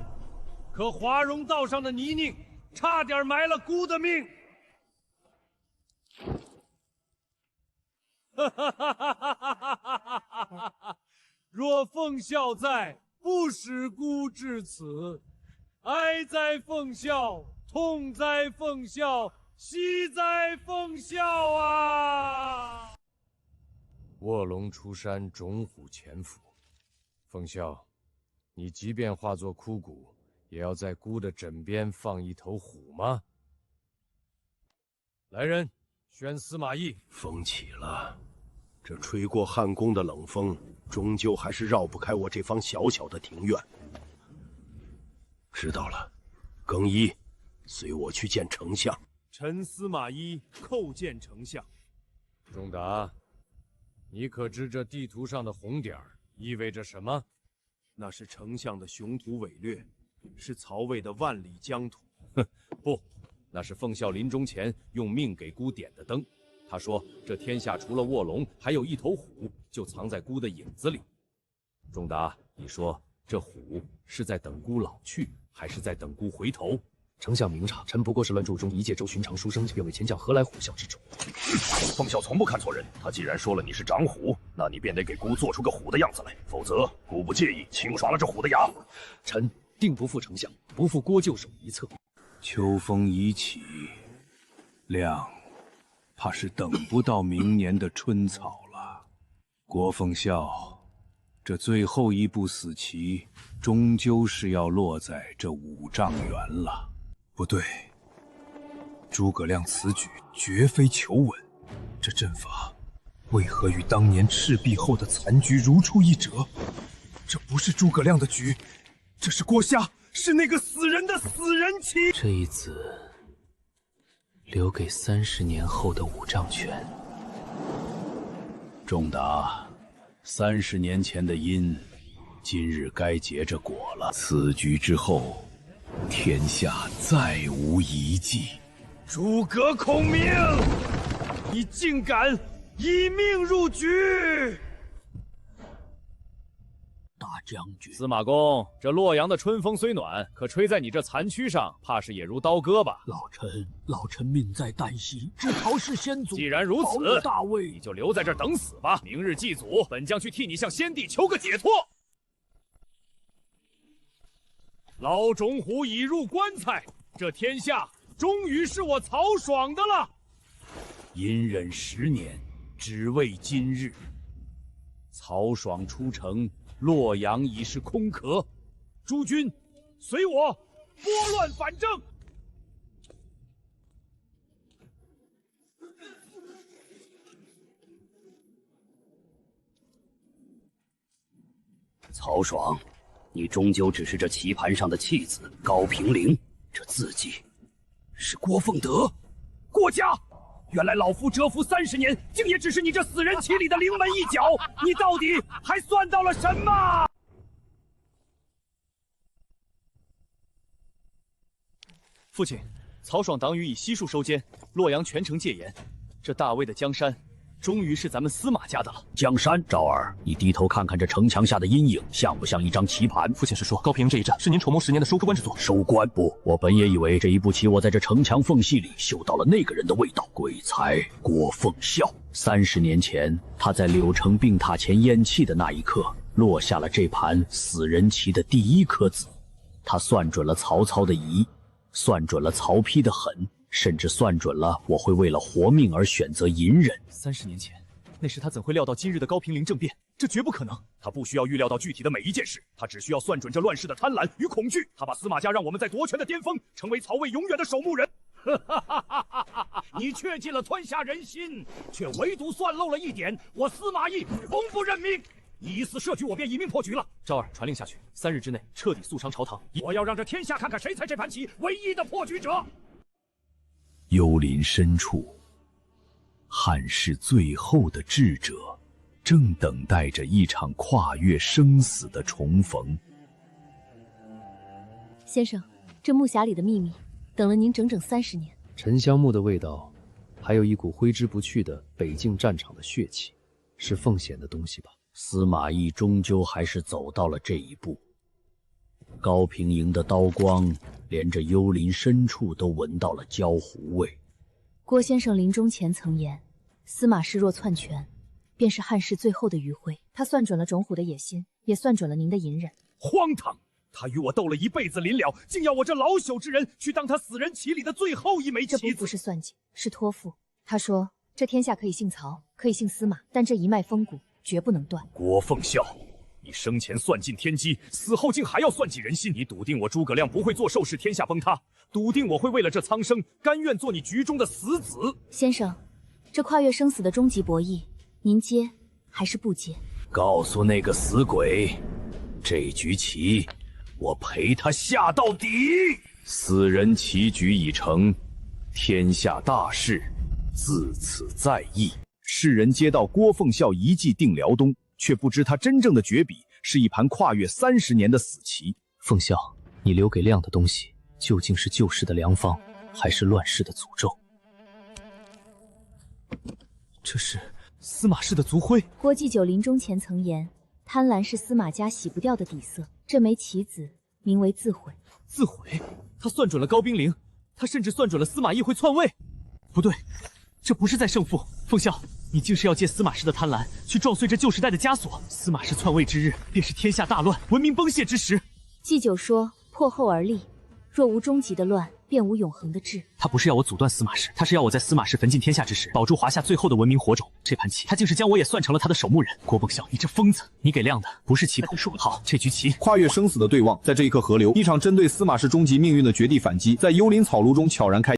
可华容道上的泥泞，差点埋了孤的命。若奉孝在，不使孤至此。哀哉奉孝，痛哉奉孝，惜哉奉孝啊！卧龙出山，种虎潜伏。奉孝，你即便化作枯骨，也要在孤的枕边放一头虎吗？来人，宣司马懿。风起了，这吹过汉宫的冷风，终究还是绕不开我这方小小的庭院。知道了，更衣，随我去见丞相。臣司马懿叩见丞相。仲达，你可知这地图上的红点儿意味着什么？那是丞相的雄图伟略，是曹魏的万里疆土。哼，不，那是奉孝临终前用命给孤点的灯。他说，这天下除了卧龙，还有一头虎，就藏在孤的影子里。仲达，你说这虎是在等孤老去，还是在等孤回头？丞相明察，臣不过是乱注中一介州寻常书生，愿为前将何来虎啸之众？奉孝从不看错人，他既然说了你是长虎，那你便得给孤做出个虎的样子来，否则孤不介意轻耍了这虎的牙。臣定不负丞相，不负郭救守一策。秋风已起，亮，怕是等不到明年的春草了。郭奉孝，这最后一步死棋，终究是要落在这5丈原了。不对，诸葛亮此举绝非求稳，这阵法为何与当年赤壁后的残局如出一辙？这不是诸葛亮的局，这是郭虾，是那个死人的死人棋。这一子留给30年后的5丈拳。仲达，30年前的因，今日该结着果了。此局之后，天下再无遗迹。诸葛孔明，你竟敢以命入局！大将军，司马公，这洛阳的春风虽暖，可吹在你这残躯上，怕是也如刀割吧？老臣命在旦夕，只陶氏先祖。既然如此，大魏，你就留在这儿等死吧。明日祭祖，本将去替你向先帝求个解脱。老种虎已入棺材，这天下终于是我曹爽的了。隐忍10年，只为今日。曹爽出城，洛阳已是空壳。诸军，随我拨乱反正。曹爽，你终究只是这棋盘上的弃子。高平陵，这字迹是郭奉德。郭嘉，原来老夫蛰伏30年，竟也只是你这死人棋里的临门一脚。你到底还算到了什么？父亲，曹爽党羽以悉数收监，洛阳全城戒严。这大魏的江山，终于是咱们司马家的了。江山，赵儿，你低头看看这城墙下的阴影，像不像一张棋盘？父亲是说，高平这一战是您筹谋10年的收官之作。收官？不，我本也以为这一步棋，我在这城墙缝隙里嗅到了那个人的味道。鬼才郭奉孝，30年前他在柳城病榻前咽气的那一刻，落下了这盘死人棋的第1颗子。他算准了曹操的疑，算准了曹丕的狠，甚至算准了我会为了活命而选择隐忍。30年前，那时他怎会料到今日的高平陵政变？这绝不可能。他不需要预料到具体的每一件事，他只需要算准这乱世的贪婪与恐惧。他把司马家让我们在夺权的巅峰，成为曹魏永远的守墓人。你确尽了吞下人心，却唯独算漏了一点，我司马懿从不认命。你一次设局，我便以命破局了。赵儿，传令下去，3日之内彻底肃商朝堂。我要让这天下看看谁才这盘棋唯一的破局者。幽林深处，汉室最后的智者，正等待着一场跨越生死的重逢。先生，这木匣里的秘密，等了您整整30年。沉香木的味道，还有一股挥之不去的北境战场的血气，是奉显的东西吧？司马懿终究还是走到了这一步。高平营的刀光，连着幽林深处都闻到了焦糊味。郭先生临终前曾言，司马氏若篡权，便是汉室最后的余晖。他算准了种虎的野心，也算准了您的隐忍。荒唐！他与我斗了一辈子临了，竟要我这老朽之人去当他死人棋里的最后一枚棋子。这不是算计，是托付。他说，这天下可以姓曹，可以姓司马，但这一脉风骨绝不能断。郭奉孝，你生前算尽天机，死后竟还要算计人心。你笃定我诸葛亮不会做寿，使天下崩塌，笃定我会为了这苍生，甘愿做你局中的死子。先生，这跨越生死的终极博弈，您接还是不接？告诉那个死鬼，这局棋我陪他下到底。死人棋局已成，天下大事自此在意。世人皆道郭奉孝一计定辽东，却不知他真正的绝笔是一盘跨越30年的死棋。奉孝，你留给亮的东西，究竟是救世的良方，还是乱世的诅咒？这是司马氏的族徽。郭祭酒临终前曾言，贪婪是司马家洗不掉的底色。这枚棋子名为自毁。自毁？他算准了高冰凌，他甚至算准了司马懿会篡位。不对，这不是在胜负。凤啸，你竟是要借司马氏的贪婪去撞碎这旧时代的枷锁。司马氏篡位之日，便是天下大乱、文明崩泻之时。祭酒说：“破后而立，若无终极的乱，便无永恒的治。”他不是要我阻断司马氏，他是要我在司马氏焚尽天下之时，保住华夏最后的文明火种。这盘棋，他竟是将我也算成了他的守墓人。郭凤啸，你这疯子！你给亮的不是棋谱数。好，这局棋跨越生死的对望，在这一刻合流，一场针对司马氏终极命运的绝地反击，在幽林草庐中悄然开。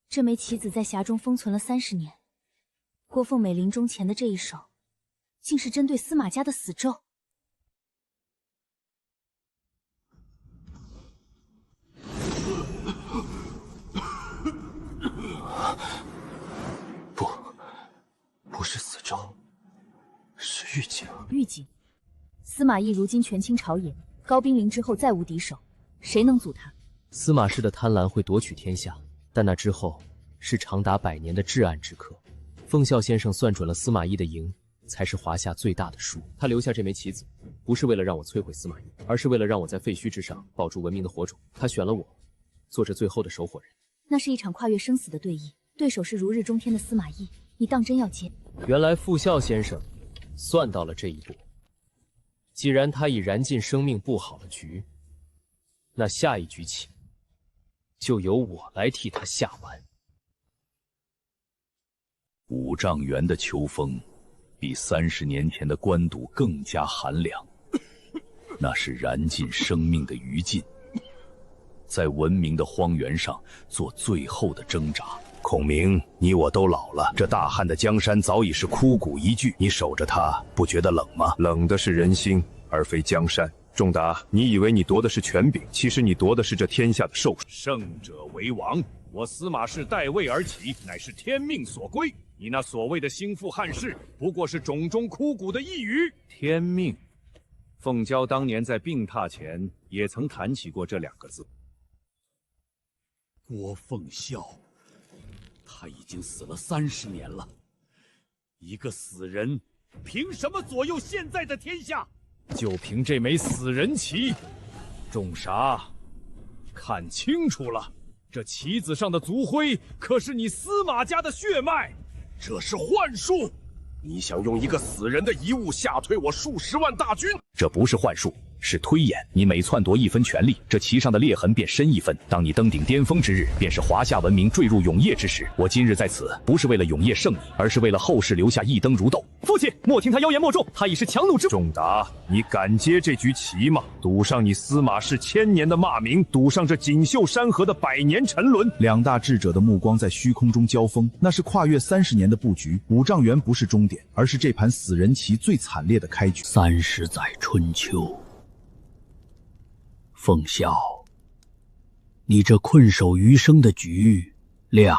这枚棋子在匣中封存了30年，郭凤美临终前的这一手，竟是针对司马家的死咒。不是死咒，是狱警。狱警，司马懿如今权倾朝野，高冰凌之后再无敌手，谁能阻他？司马氏的贪婪会夺取天下。但那之后是长达100年的至暗之刻。凤啸先生算准了司马懿的赢才是华夏最大的输。他留下这枚棋子，不是为了让我摧毁司马懿，而是为了让我在废墟之上保住文明的火种。他选了我，做这最后的守火人。那是一场跨越生死的对弈，对手是如日中天的司马懿，你当真要接？原来傅啸先生算到了这一步。既然他已燃尽生命布好了局，那下一局棋就由我来替他下完。5丈原的秋风，比30年前的官渡更加寒凉。那是燃尽生命的余烬，在文明的荒原上做最后的挣扎。孔明，你我都老了，这大汉的江山早已是枯骨一具，你守着它，不觉得冷吗？冷的是人心，而非江山。仲达，你以为你夺的是权柄，其实你夺的是这天下的寿数。胜者为王，我司马氏代位而起，乃是天命所归。你那所谓的兴复汉室，不过是冢中枯骨的一语。天命，凤娇当年在病榻前也曾谈起过这2个字。郭凤啸，他已经死了30年了，一个死人，凭什么左右现在的天下？就凭这枚死人棋，仲傻，看清楚了，这棋子上的族徽可是你司马家的血脉，这是幻术！你想用一个死人的遗物吓退我数10万大军？这不是幻术，是推演。你每篡夺1分权力，这棋上的裂痕便深1分。当你登顶巅峰之日，便是华夏文明坠入永夜之时。我今日在此，不是为了永夜胜你，而是为了后世留下一灯如豆。父亲，莫听他妖言莫中，他已是强弩之末。仲达，你敢接这局棋吗？赌上你司马氏1000年的骂名，赌上这锦绣山河的100年沉沦。2大智者的目光在虚空中交锋，那是跨越30年的布局。5丈原不是终点，而是这盘死人棋最惨烈的开局。30载春秋，凤啸，你这困守余生的局，亮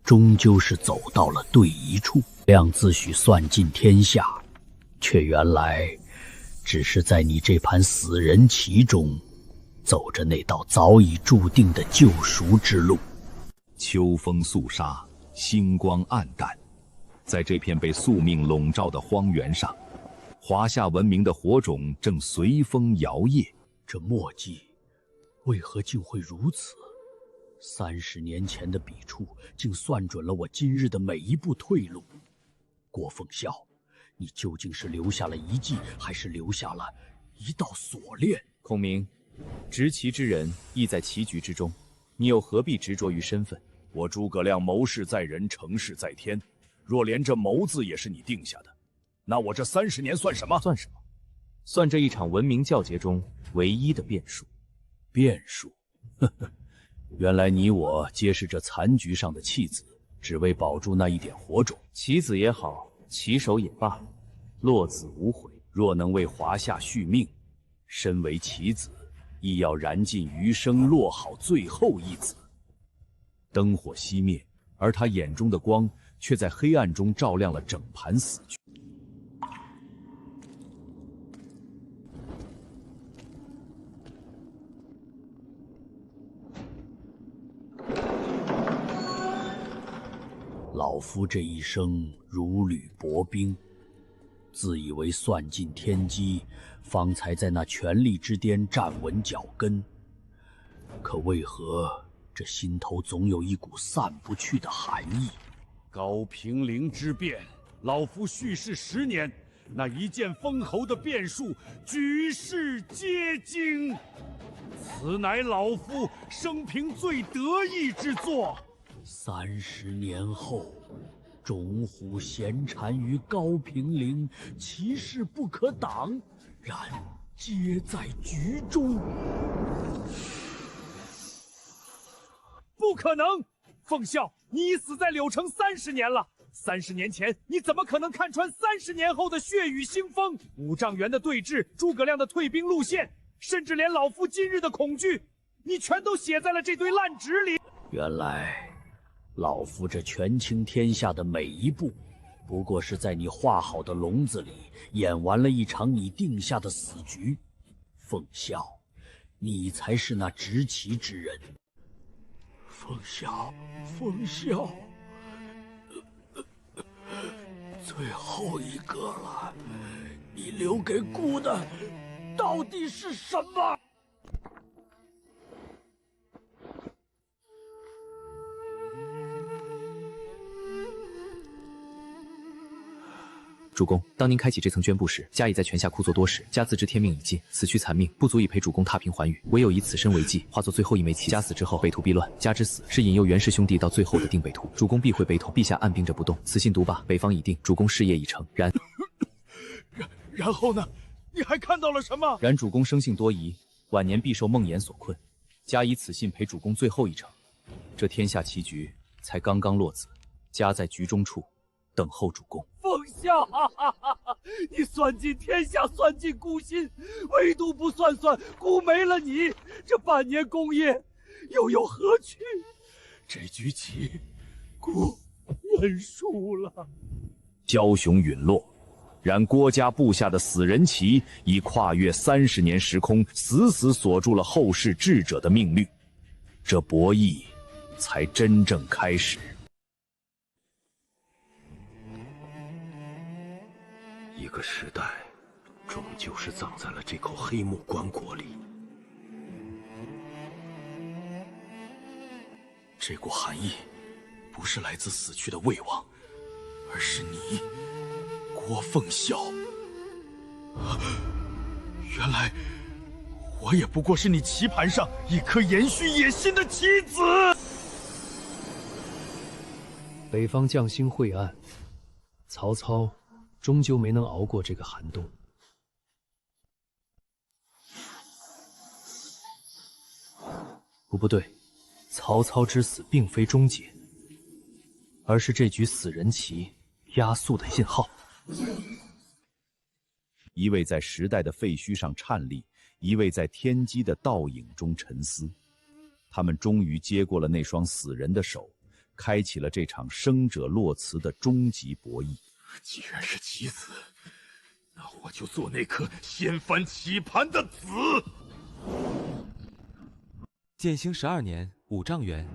终究是走到了对一处。亮自诩算尽天下，却原来只是在你这盘死人棋中，走着那道早已注定的救赎之路。秋风肃杀，星光暗淡，在这片被宿命笼罩的荒原上，华夏文明的火种正随风摇曳。这墨迹为何竟会如此？30年前的笔触竟算准了我今日的每一步退路。郭凤啸，你究竟是留下了遗迹，还是留下了一道锁链？孔明，执棋之人亦在棋局之中，你又何必执着于身份？我诸葛亮谋事在人，成事在天。若连这谋字也是你定下的，那我这30年算什么？算什么？算这一场文明教劫中唯一的变数。变数？呵呵，原来你我皆是这残局上的弃子，只为保住那一点火种。棋子也好，棋手也罢，落子无悔。若能为华夏续命，身为棋子，亦要燃尽余生，落好最后一子。灯火熄灭，而他眼中的光却在黑暗中照亮了整盘死局。老夫这一生如履薄冰，自以为算尽天机，方才在那权力之巅站稳脚跟。可为何这心头总有一股散不去的寒意？高平陵之变，老夫蓄势10年，那一剑封喉的变数，举世皆惊。此乃老夫生平最得意之作。30年后，种虎闲禅于高平陵，其势不可挡，然皆在局中。不可能！凤啸，你已死在柳城30年了。30年前，你怎么可能看穿30年后的血雨腥风？五丈原的对峙，诸葛亮的退兵路线，甚至连老夫今日的恐惧，你全都写在了这堆烂纸里。原来，老夫这权倾天下的每一步，不过是在你画好的笼子里演完了一场你定下的死局。凤啸，你才是那执旗之人。凤啸，凤啸，最后一个了，你留给姑的到底是什么？主公，当您开启这层绢布时，家已在泉下枯坐多时，家自知天命已尽，此去残命不足以陪主公踏平寰宇，唯有以此身为祭，化作最后一枚棋。家死之后，北土必乱。家之死是引诱袁氏兄弟到最后的定北图，主公必会北投。陛下按兵着不动，此信读罢，北方已定，主公事业已成。然后呢？你还看到了什么？然主公生性多疑，晚年必受梦魇所困，家以此信陪主公最后一程。这天下棋局才刚刚落子，家在局中处等候主公。凤啸，你算尽天下，算尽孤心，唯独不算孤没了你，这半年功业又有何去？这局棋，孤认输了。枭雄陨落，然郭家布下的死人棋已跨越30年时空，死死锁住了后世智者的命运。这博弈才真正开始。一个时代，终究是葬在了这口黑木棺椁里。这股寒意，不是来自死去的魏王，而是你，郭凤啸。原来，我也不过是你棋盘上一颗延续野心的棋子。北方将星晦暗，曹操终究没能熬过这个寒冬。不对，曹操之死并非终结，而是这局死人棋压速的信号。一位在时代的废墟上颤栗，一位在天机的倒影中沉思。他们终于接过了那双死人的手，开启了这场生者落辞的终极博弈。既然是棋子，那我就做那颗掀翻棋盘的子。建兴12年5丈原，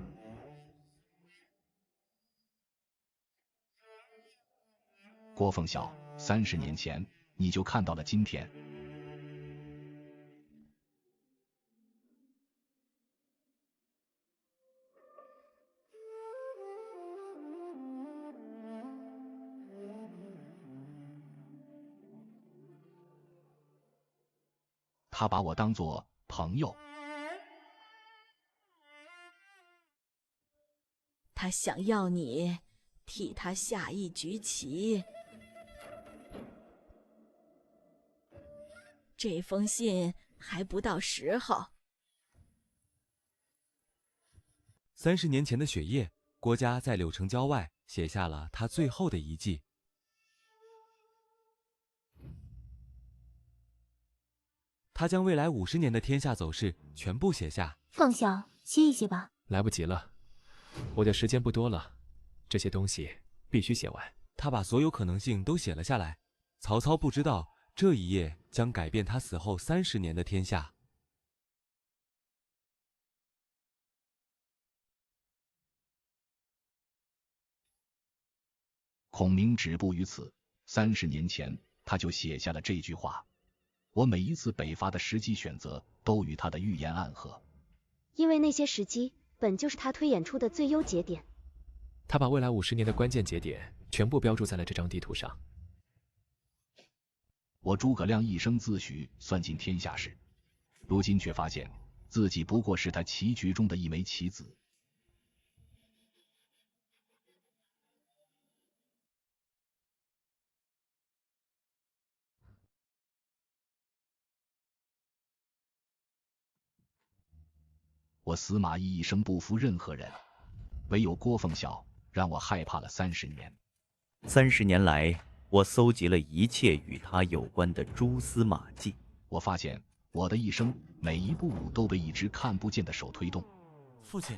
郭凤啸，30年前你就看到了今天。他把我当作朋友。他想要你替他下一局棋。这封信还不到时候。30年前的雪夜，郭嘉在柳城郊外写下了他最后的遗迹。他将未来50年的天下走势全部写下。凤小，歇一歇吧。来不及了，我的时间不多了，这些东西必须写完。他把所有可能性都写了下来。曹操不知道这一页将改变他死后30年的天下。孔明止步于此。30年前，他就写下了这句话。我每一次北伐的时机选择，都与他的预言暗合。因为那些时机本就是他推演出的最优节点。他把未来50年的关键节点全部标注在了这张地图上。我诸葛亮一生自诩算尽天下事，如今却发现自己不过是他棋局中的一枚棋子。我司马懿一生不服任何人，唯有郭奉孝让我害怕了30年。30年来，我搜集了一切与他有关的蛛丝马迹。我发现我的一生每一步都被一只看不见的手推动。父亲，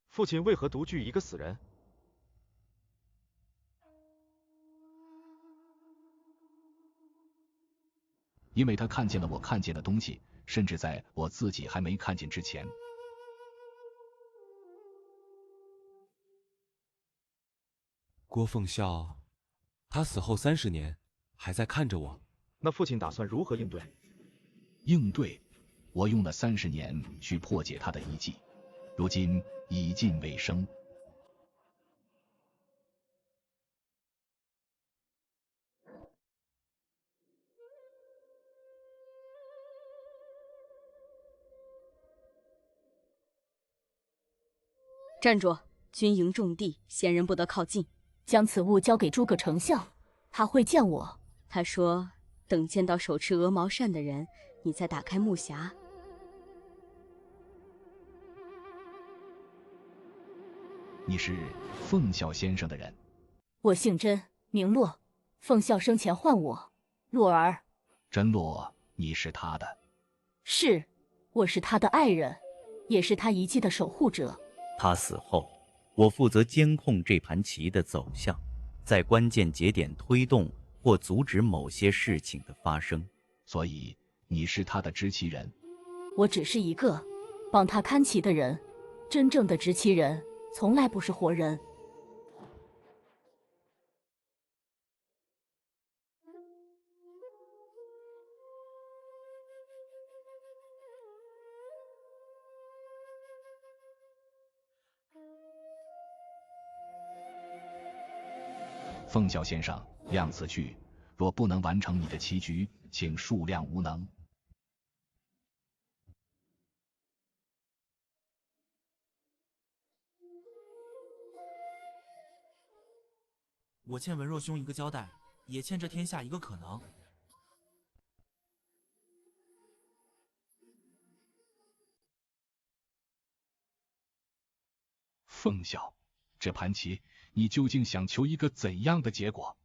父亲为何独具一个死人？因为他看见了我看见的东西，甚至在我自己还没看见之前。郭奉孝，他死后30年，还在看着我。那父亲打算如何应对？应对，我用了30年去破解他的遗迹，如今已近尾声。站住！军营重地，闲人不得靠近。将此物交给诸葛丞相，他会见我。他说，等见到手持鹅毛扇的人，你再打开木匣。你是奉孝先生的人？我姓甄，名洛。奉孝生前唤我洛儿。甄洛，你是他的？是，我是他的爱人，也是他遗迹的守护者。他死后，我负责监控这盘棋的走向，在关键节点推动或阻止某些事情的发生。所以你是他的执棋人？我只是一个帮他看棋的人，真正的执棋人从来不是活人。奉孝先生，量此去，若不能完成你的棋局，请恕量无能。我欠文若兄一个交代，也欠这天下一个可能。奉孝，这盘棋你究竟想求一个怎样的结果？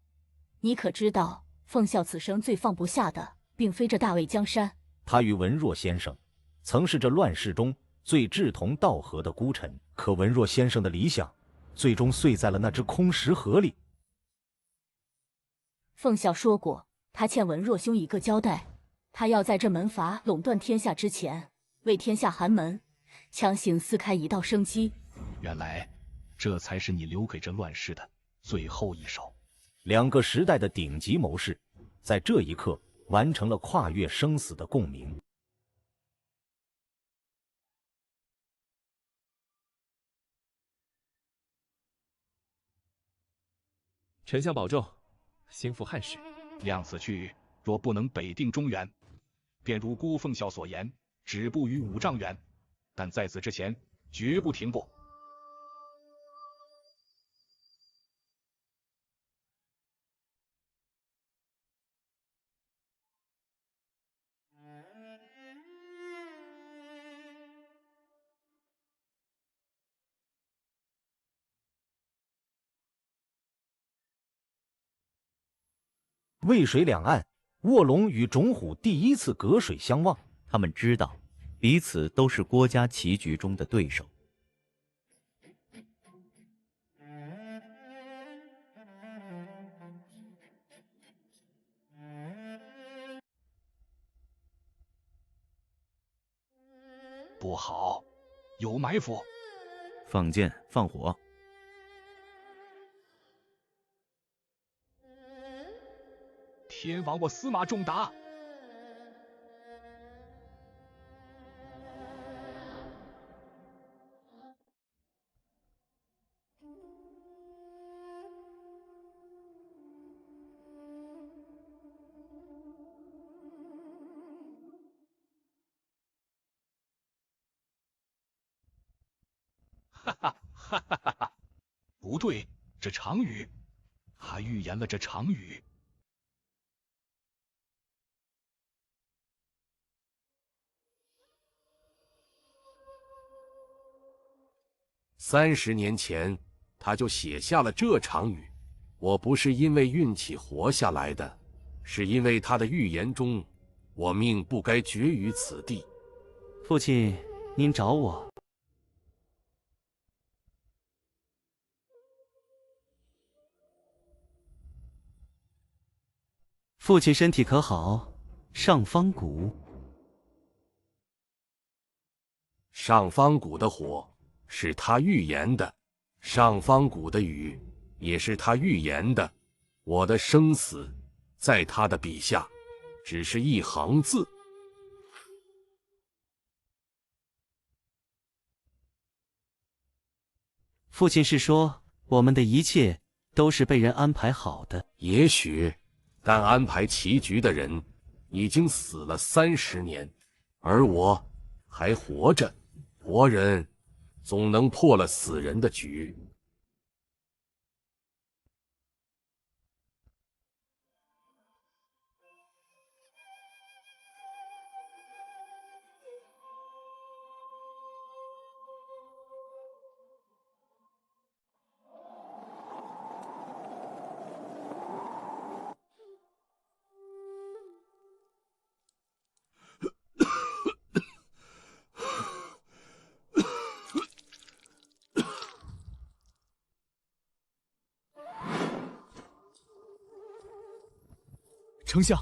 你可知道，奉孝此生最放不下的，并非这大魏江山。他与文若先生曾是这乱世中最志同道合的孤臣，可文若先生的理想最终碎在了那只空石盒里。奉孝说过，他欠文若兄一个交代，他要在这门阀垄断天下之前，为天下寒门强行撕开一道生机。原来这才是你留给这乱世的最后一手。2个时代的顶级谋士，在这一刻完成了跨越生死的共鸣。丞相保重，兴复汉室。量此去，若不能北定中原，便如郭奉孝所言，止步于5丈原。但在此之前，绝不停步。渭水两岸，卧龙与种虎第一次隔水相望。他们知道彼此都是郭家棋局中的对手。不好，有埋伏！放箭，放火！天王，我司马仲达！哈哈哈哈哈哈！不对，这长雨，他预言了这长雨。30年前，他就写下了这场雨。我不是因为运气活下来的，是因为他的预言中，我命不该绝于此地。父亲，您找我。父亲身体可好？上方谷。上方谷的火是他预言的，上方谷的雨也是他预言的。我的生死在他的笔下，只是一行字。父亲是说，我们的一切都是被人安排好的。也许，但安排棋局的人已经死了30年，而我还活着。活人总能破了死人的局。丞相，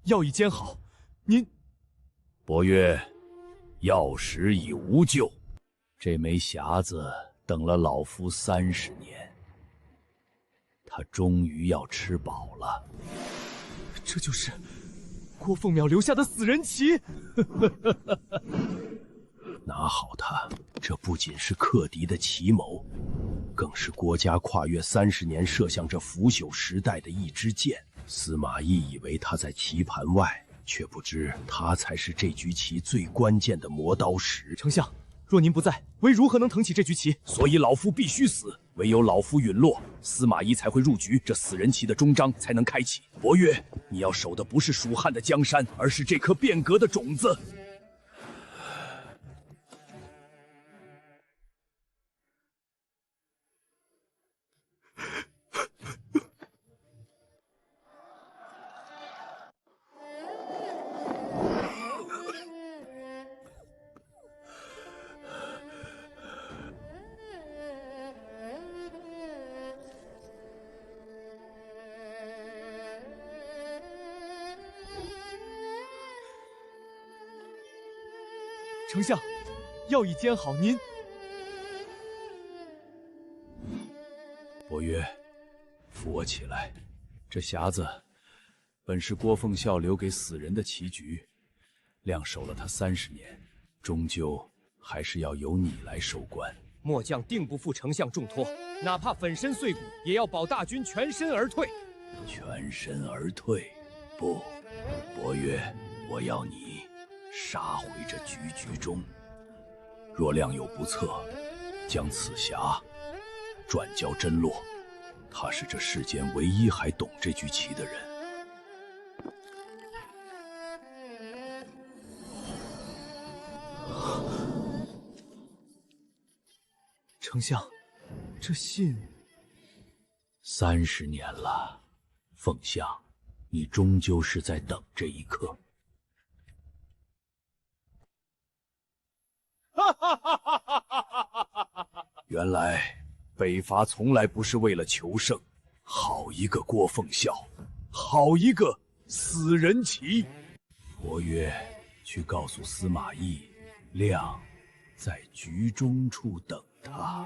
药已煎好，您。伯约，药石已无救，这枚匣子等了老夫30年，他终于要吃饱了。这就是郭凤淼留下的死人棋。拿好它，这不仅是克敌的奇谋，更是郭家跨越30年射向这腐朽时代的一支箭。司马懿以为他在棋盘外，却不知他才是这局棋最关键的磨刀石。丞相，若您不在，唯如何能腾起这局棋？所以老夫必须死，唯有老夫陨落，司马懿才会入局，这死人棋的终章才能开启。伯约，你要守的不是蜀汉的江山，而是这颗变革的种子。丞相，药已煎好，您。伯约，扶我起来。这匣子本是郭奉孝留给死人的棋局，亮守了他30年，终究还是要由你来收官。末将定不负丞相重托，哪怕粉身碎骨，也要保大军全身而退。全身而退？不，伯约，我要你杀回这局中。若亮有不测，将此匣转交甄洛，他是这世间唯一还懂这局棋的人。丞相，这信30年了，凤相，你终究是在等这一刻。原来北伐从来不是为了求胜。好一个郭奉孝，好一个死人旗！伯约，去告诉司马懿，亮在局中处等他。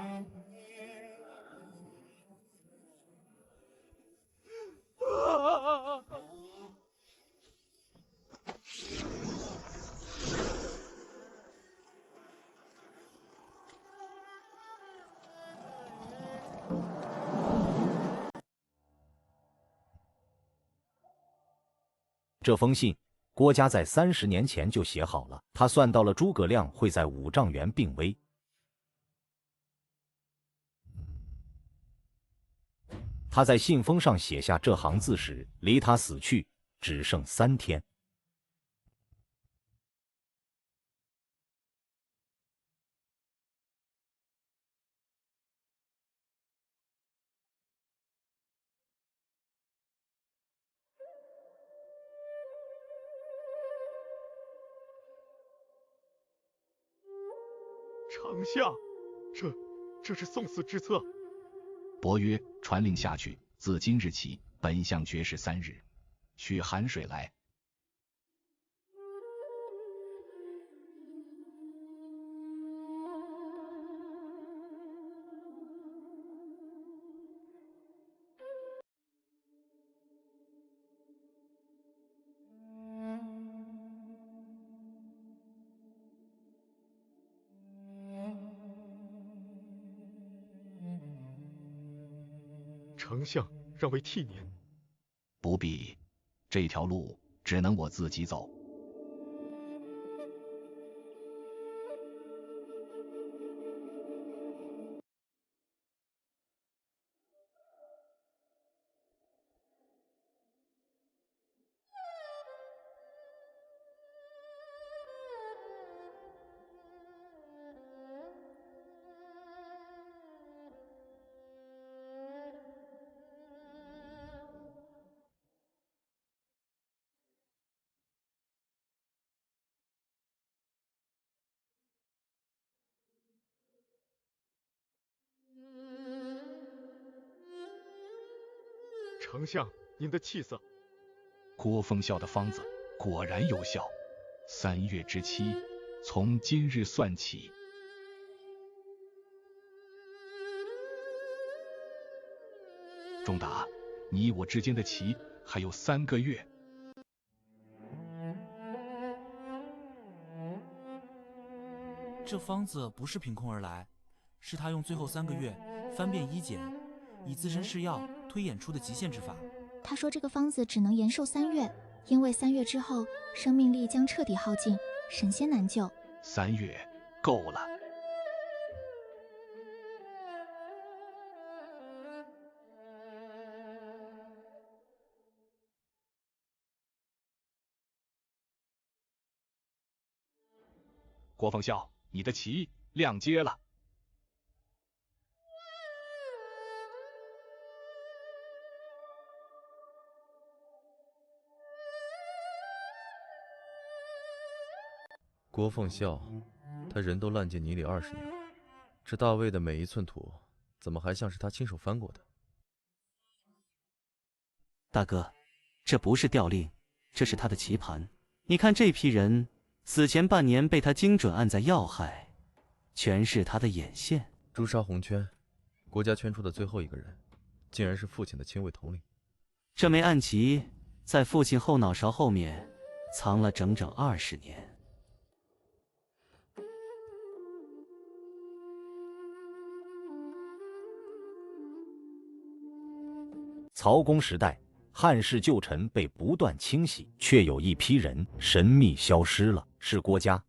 这封信，郭嘉在30年前就写好了。他算到了诸葛亮会在5丈原病危。他在信封上写下这行字时，离他死去只剩3天。丞相，这是送死之册。伯约传令下去，自今日起，本相绝食3日，取寒水来。丞相让为替您。不必，这条路只能我自己走。丞相，您的气色。郭奉孝的方子果然有效，3月之期，从今日算起。仲达，你我之间的棋还有3个月。这方子不是凭空而来，是他用最后3个月翻遍医简，以自身试药推演出的极限之法。他说这个方子只能延寿3月，因为3月之后生命力将彻底耗尽，神仙难救。3月够了。郭奉孝，你的棋亮接了。郭奉孝，他人都烂进泥里20年了，这大魏的每一寸土，怎么还像是他亲手翻过的？大哥，这不是调令，这是他的棋盘。你看这批人死前半年被他精准按在要害，全是他的眼线。诛杀红圈，国家圈出的最后一个人，竟然是父亲的亲卫统领。这枚暗棋在父亲后脑勺后面藏了整整20年。曹公时代，汉室旧臣被不断清洗，却有一批人神秘消失了，是郭嘉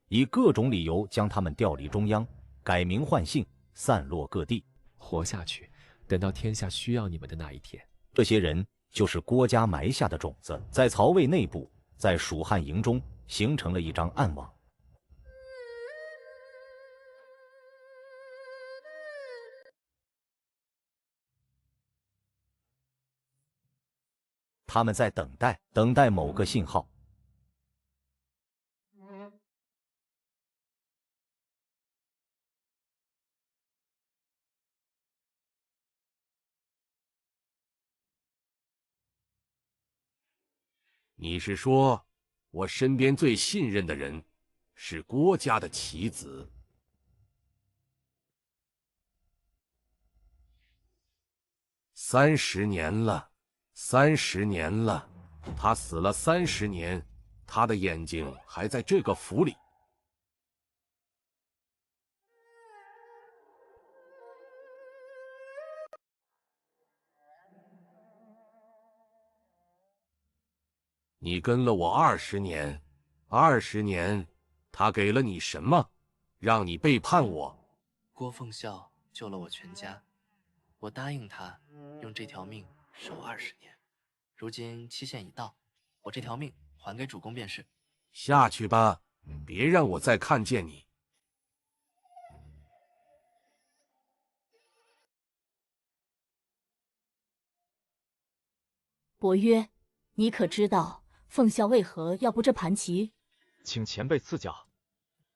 以各种理由将他们调离中央，改名换姓，散落各地。活下去，等到天下需要你们的那一天。这些人就是郭嘉埋下的种子，在曹魏内部，在蜀汉营中形成了一张暗网。他们在等待某个信号。你是说，我身边最信任的人是郭家的棋子？30年了，30年了，他死了30年，他的眼睛还在这个府里。你跟了我20年，20年，他给了你什么，让你背叛我？郭奉孝救了我全家，我答应他用这条命守20年，如今期限已到，我这条命还给主公便是。下去吧，别让我再看见你。伯约，你可知道奉孝为何要布这盘棋？请前辈赐教。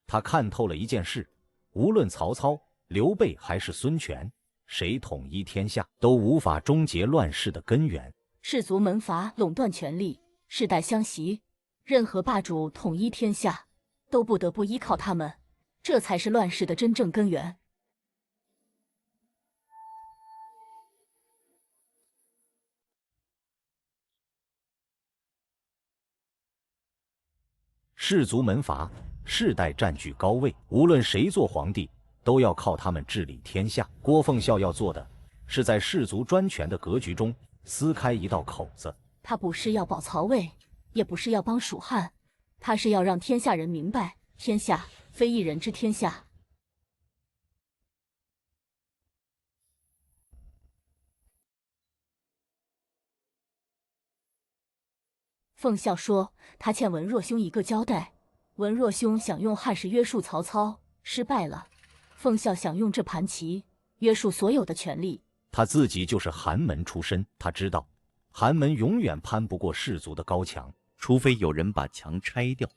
他看透了一件事，无论曹操、刘备还是孙权，谁统一天下，都无法终结乱世的根源。氏族门阀垄断权力，世代相袭，任何霸主统一天下，都不得不依靠他们，这才是乱世的真正根源。氏族门阀世代占据高位，无论谁做皇帝，都要靠他们治理天下。郭奉孝要做的，是在氏族专权的格局中撕开一道口子。他不是要保曹魏，也不是要帮蜀汉，他是要让天下人明白，天下非一人之天下。奉孝说，他欠文若兄一个交代。文若兄想用汉室约束曹操，失败了。奉孝想用这盘棋约束所有的权力。他自己就是寒门出身，他知道寒门永远攀不过氏族的高墙，除非有人把墙拆掉。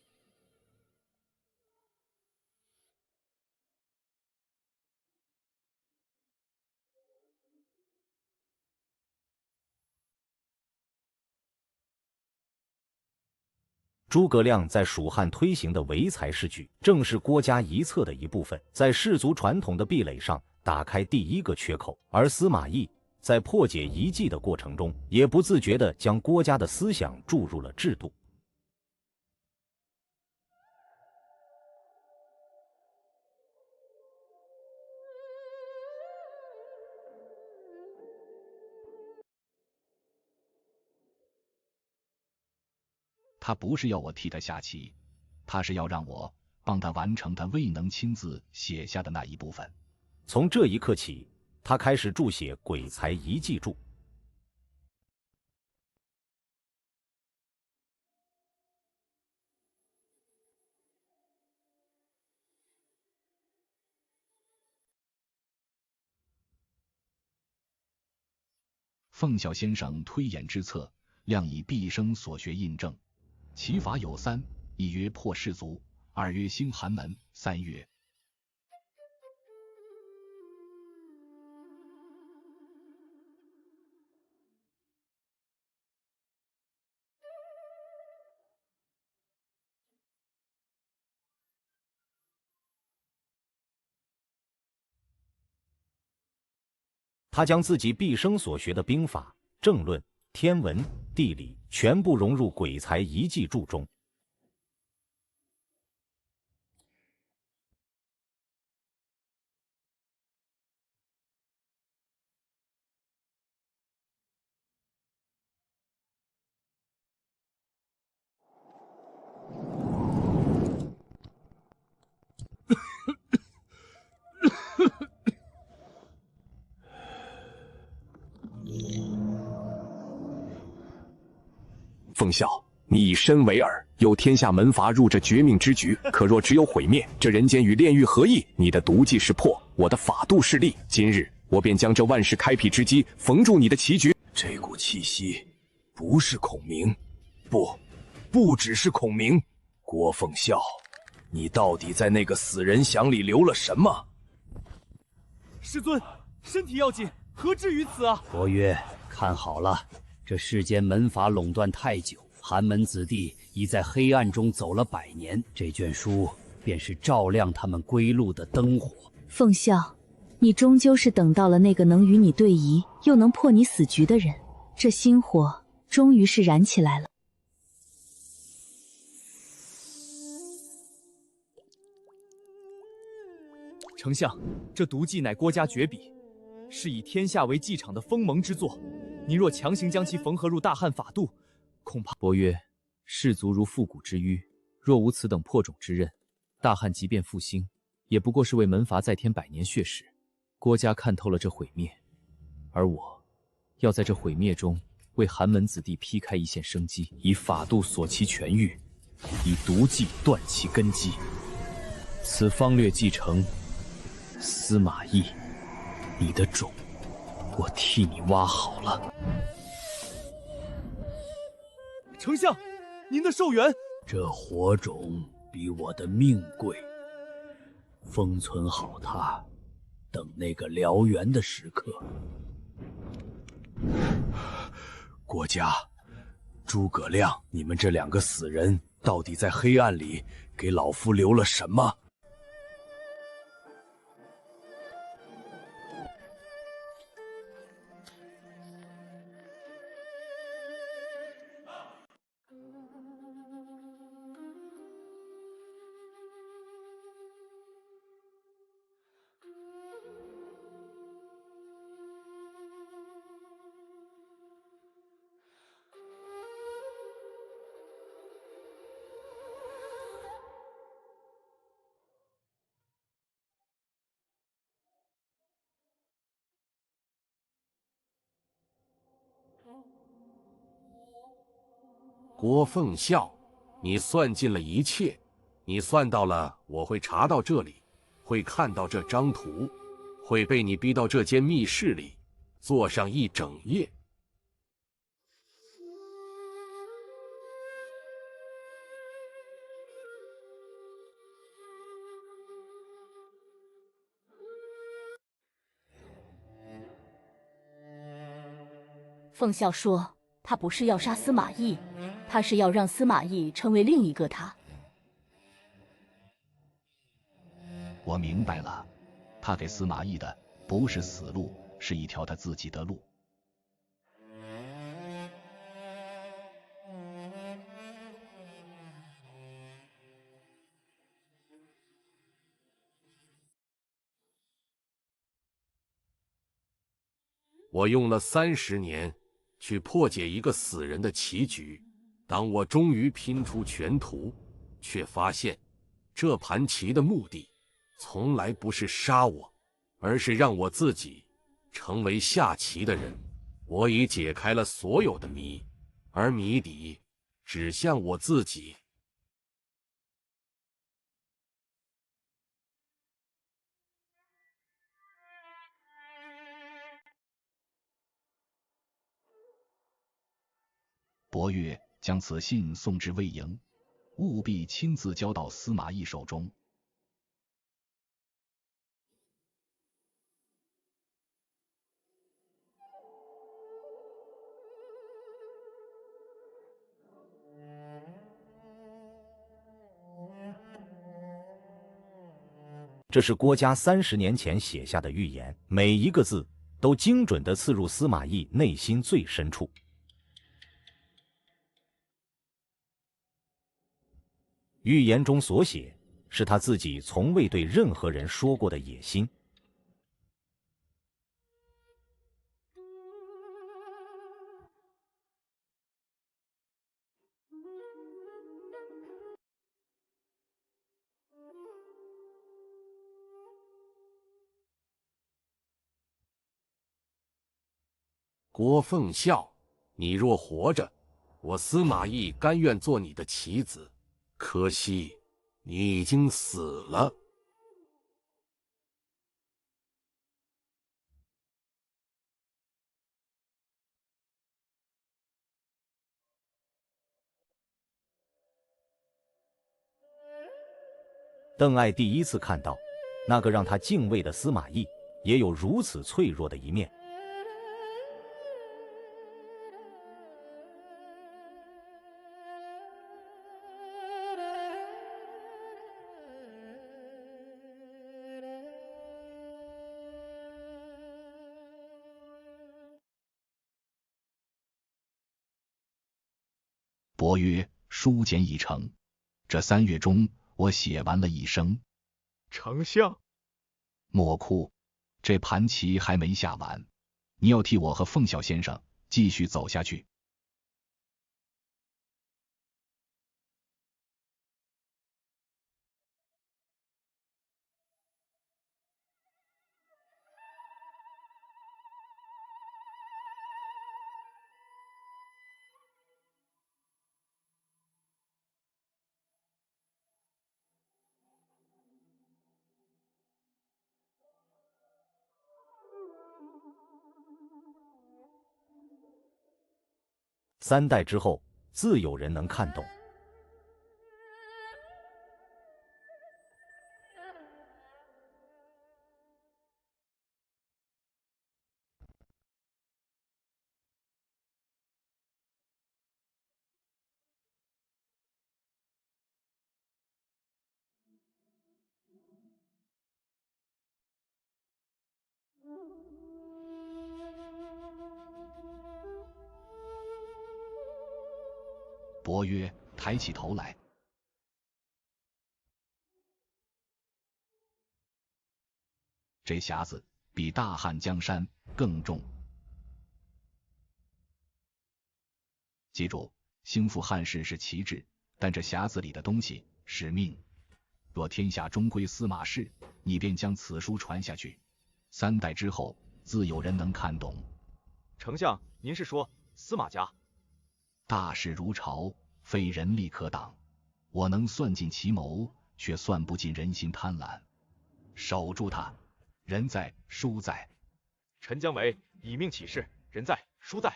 诸葛亮在蜀汉推行的唯才是举，正是郭家遗策的一部分，在氏族传统的壁垒上打开第一个缺口。而司马懿在破解遗迹的过程中，也不自觉地将郭家的思想注入了制度。他不是要我替他下棋，他是要让我帮他完成他未能亲自写下的那一部分。从这一刻起，他开始注写《鬼才遗迹注》。奉孝先生推演之策，亮以毕生所学印证。其法有3：一曰破氏族，2曰兴寒门，3曰他将自己毕生所学的兵法、政论、天文、地理全部融入《鬼才遗迹注》中。奉孝，你以身为饵，诱天下门阀入这绝命之局。可若只有毁灭，这人间与炼狱何异？你的毒计是破，我的法度是立。今日我便将这万事开辟之机缝住你的棋局。这股气息，不是孔明，不只是孔明。郭奉孝，你到底在那个死人匣里留了什么？师尊，身体要紧，何至于此啊？伯约，看好了。这世间门阀垄断太久，寒门子弟已在黑暗中走了100年，这卷书便是照亮他们归路的灯火。凤啸，你终究是等到了那个能与你对弈，又能破你死局的人，这星火终于是燃起来了。丞相，这毒计乃郭家绝笔，是以天下为祭场的锋芒之作。您若强行将其缝合入大汉法度，恐怕……伯曰，士卒如复古之淤，若无此等破种之刃，大汉即便复兴，也不过是为门阀再添100年血史。郭家看透了这毁灭，而我，要在这毁灭中为寒门子弟劈开一线生机，以法度锁其痊愈，以毒计断其根基。此方略继承。司马懿，你的种，我替你挖好了。丞相，您的寿元。这火种比我的命贵，封存好它，等那个燎原的时刻。郭嘉、诸葛亮，你们这2个死人，到底在黑暗里给老夫留了什么？郭奉孝，你算尽了一切，你算到了我会查到这里，会看到这张图，会被你逼到这间密室里，坐上一整夜。奉孝说，他不是要杀司马懿，他是要让司马懿成为另一个他。我明白了，他给司马懿的不是死路，是一条他自己的路。我用了30年去破解一个死人的棋局，当我终于拼出全图，却发现这盘棋的目的从来不是杀我，而是让我自己成为下棋的人。我已解开了所有的谜，而谜底指向我自己。伯岳将此信送至魏营，务必亲自交到司马懿手中。这是郭嘉30年前写下的预言，每一个字都精准地刺入司马懿内心最深处。预言中所写，是他自己从未对任何人说过的野心。郭奉孝，你若活着，我司马懿甘愿做你的棋子。可惜，你已经死了。邓艾第一次看到，那个让他敬畏的司马懿，也有如此脆弱的一面。伯曰：“书简已成，这3月中我写完了一生。”丞相，莫哭，这盘棋还没下完，你要替我和凤啸先生继续走下去。3代之后，自有人能看懂。伯曰：“抬起头来。”这匣子比大汉江山更重。记住，兴复汉室是旗帜，但这匣子里的东西是命。若天下终归司马氏，你便将此书传下去，3代之后，自有人能看懂。丞相，您是说司马家？大事如潮，非人力可挡。我能算尽其谋，却算不尽人心贪婪。守住他，人在书在。臣将为以命起事，人在书在。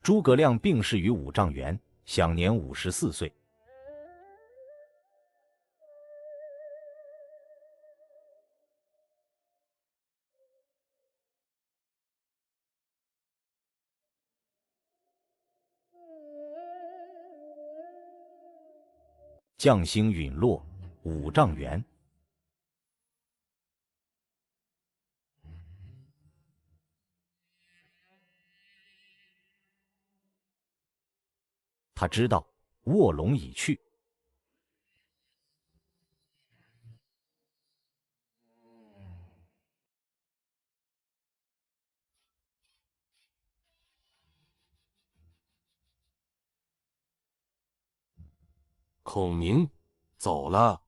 诸葛亮病逝于五丈原，享年54岁。将星陨落，五丈原。他知道卧龙已去。孔明走了。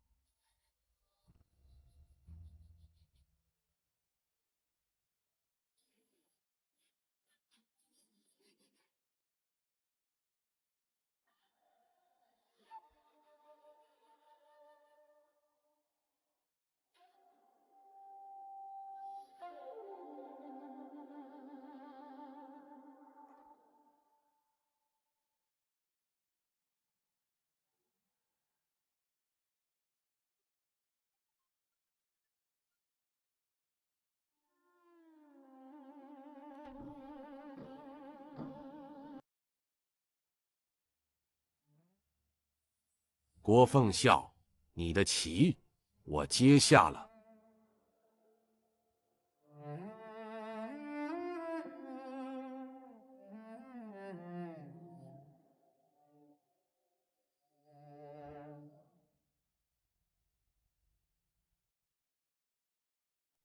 郭奉孝，你的棋我接下了。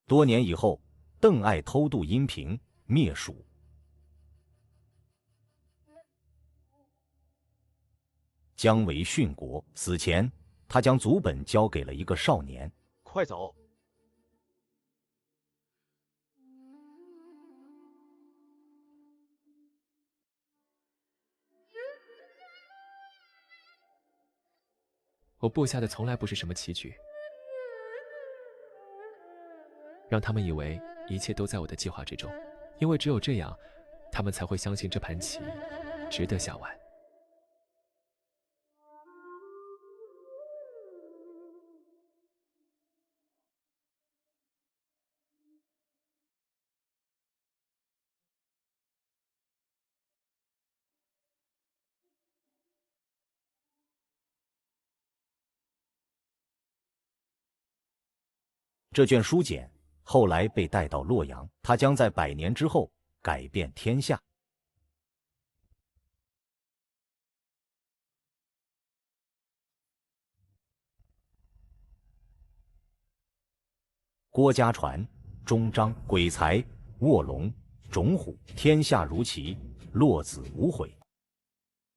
多年以后，邓艾偷渡阴平，灭蜀。姜维殉国，死前他将族本交给了一个少年。快走！我布下的从来不是什么棋局，让他们以为一切都在我的计划之中，因为只有这样，他们才会相信这盘棋值得下完。这卷书简后来被带到洛阳，他将在100年之后改变天下。郭家传终章，鬼才卧龙种虎，天下如棋，落子无悔。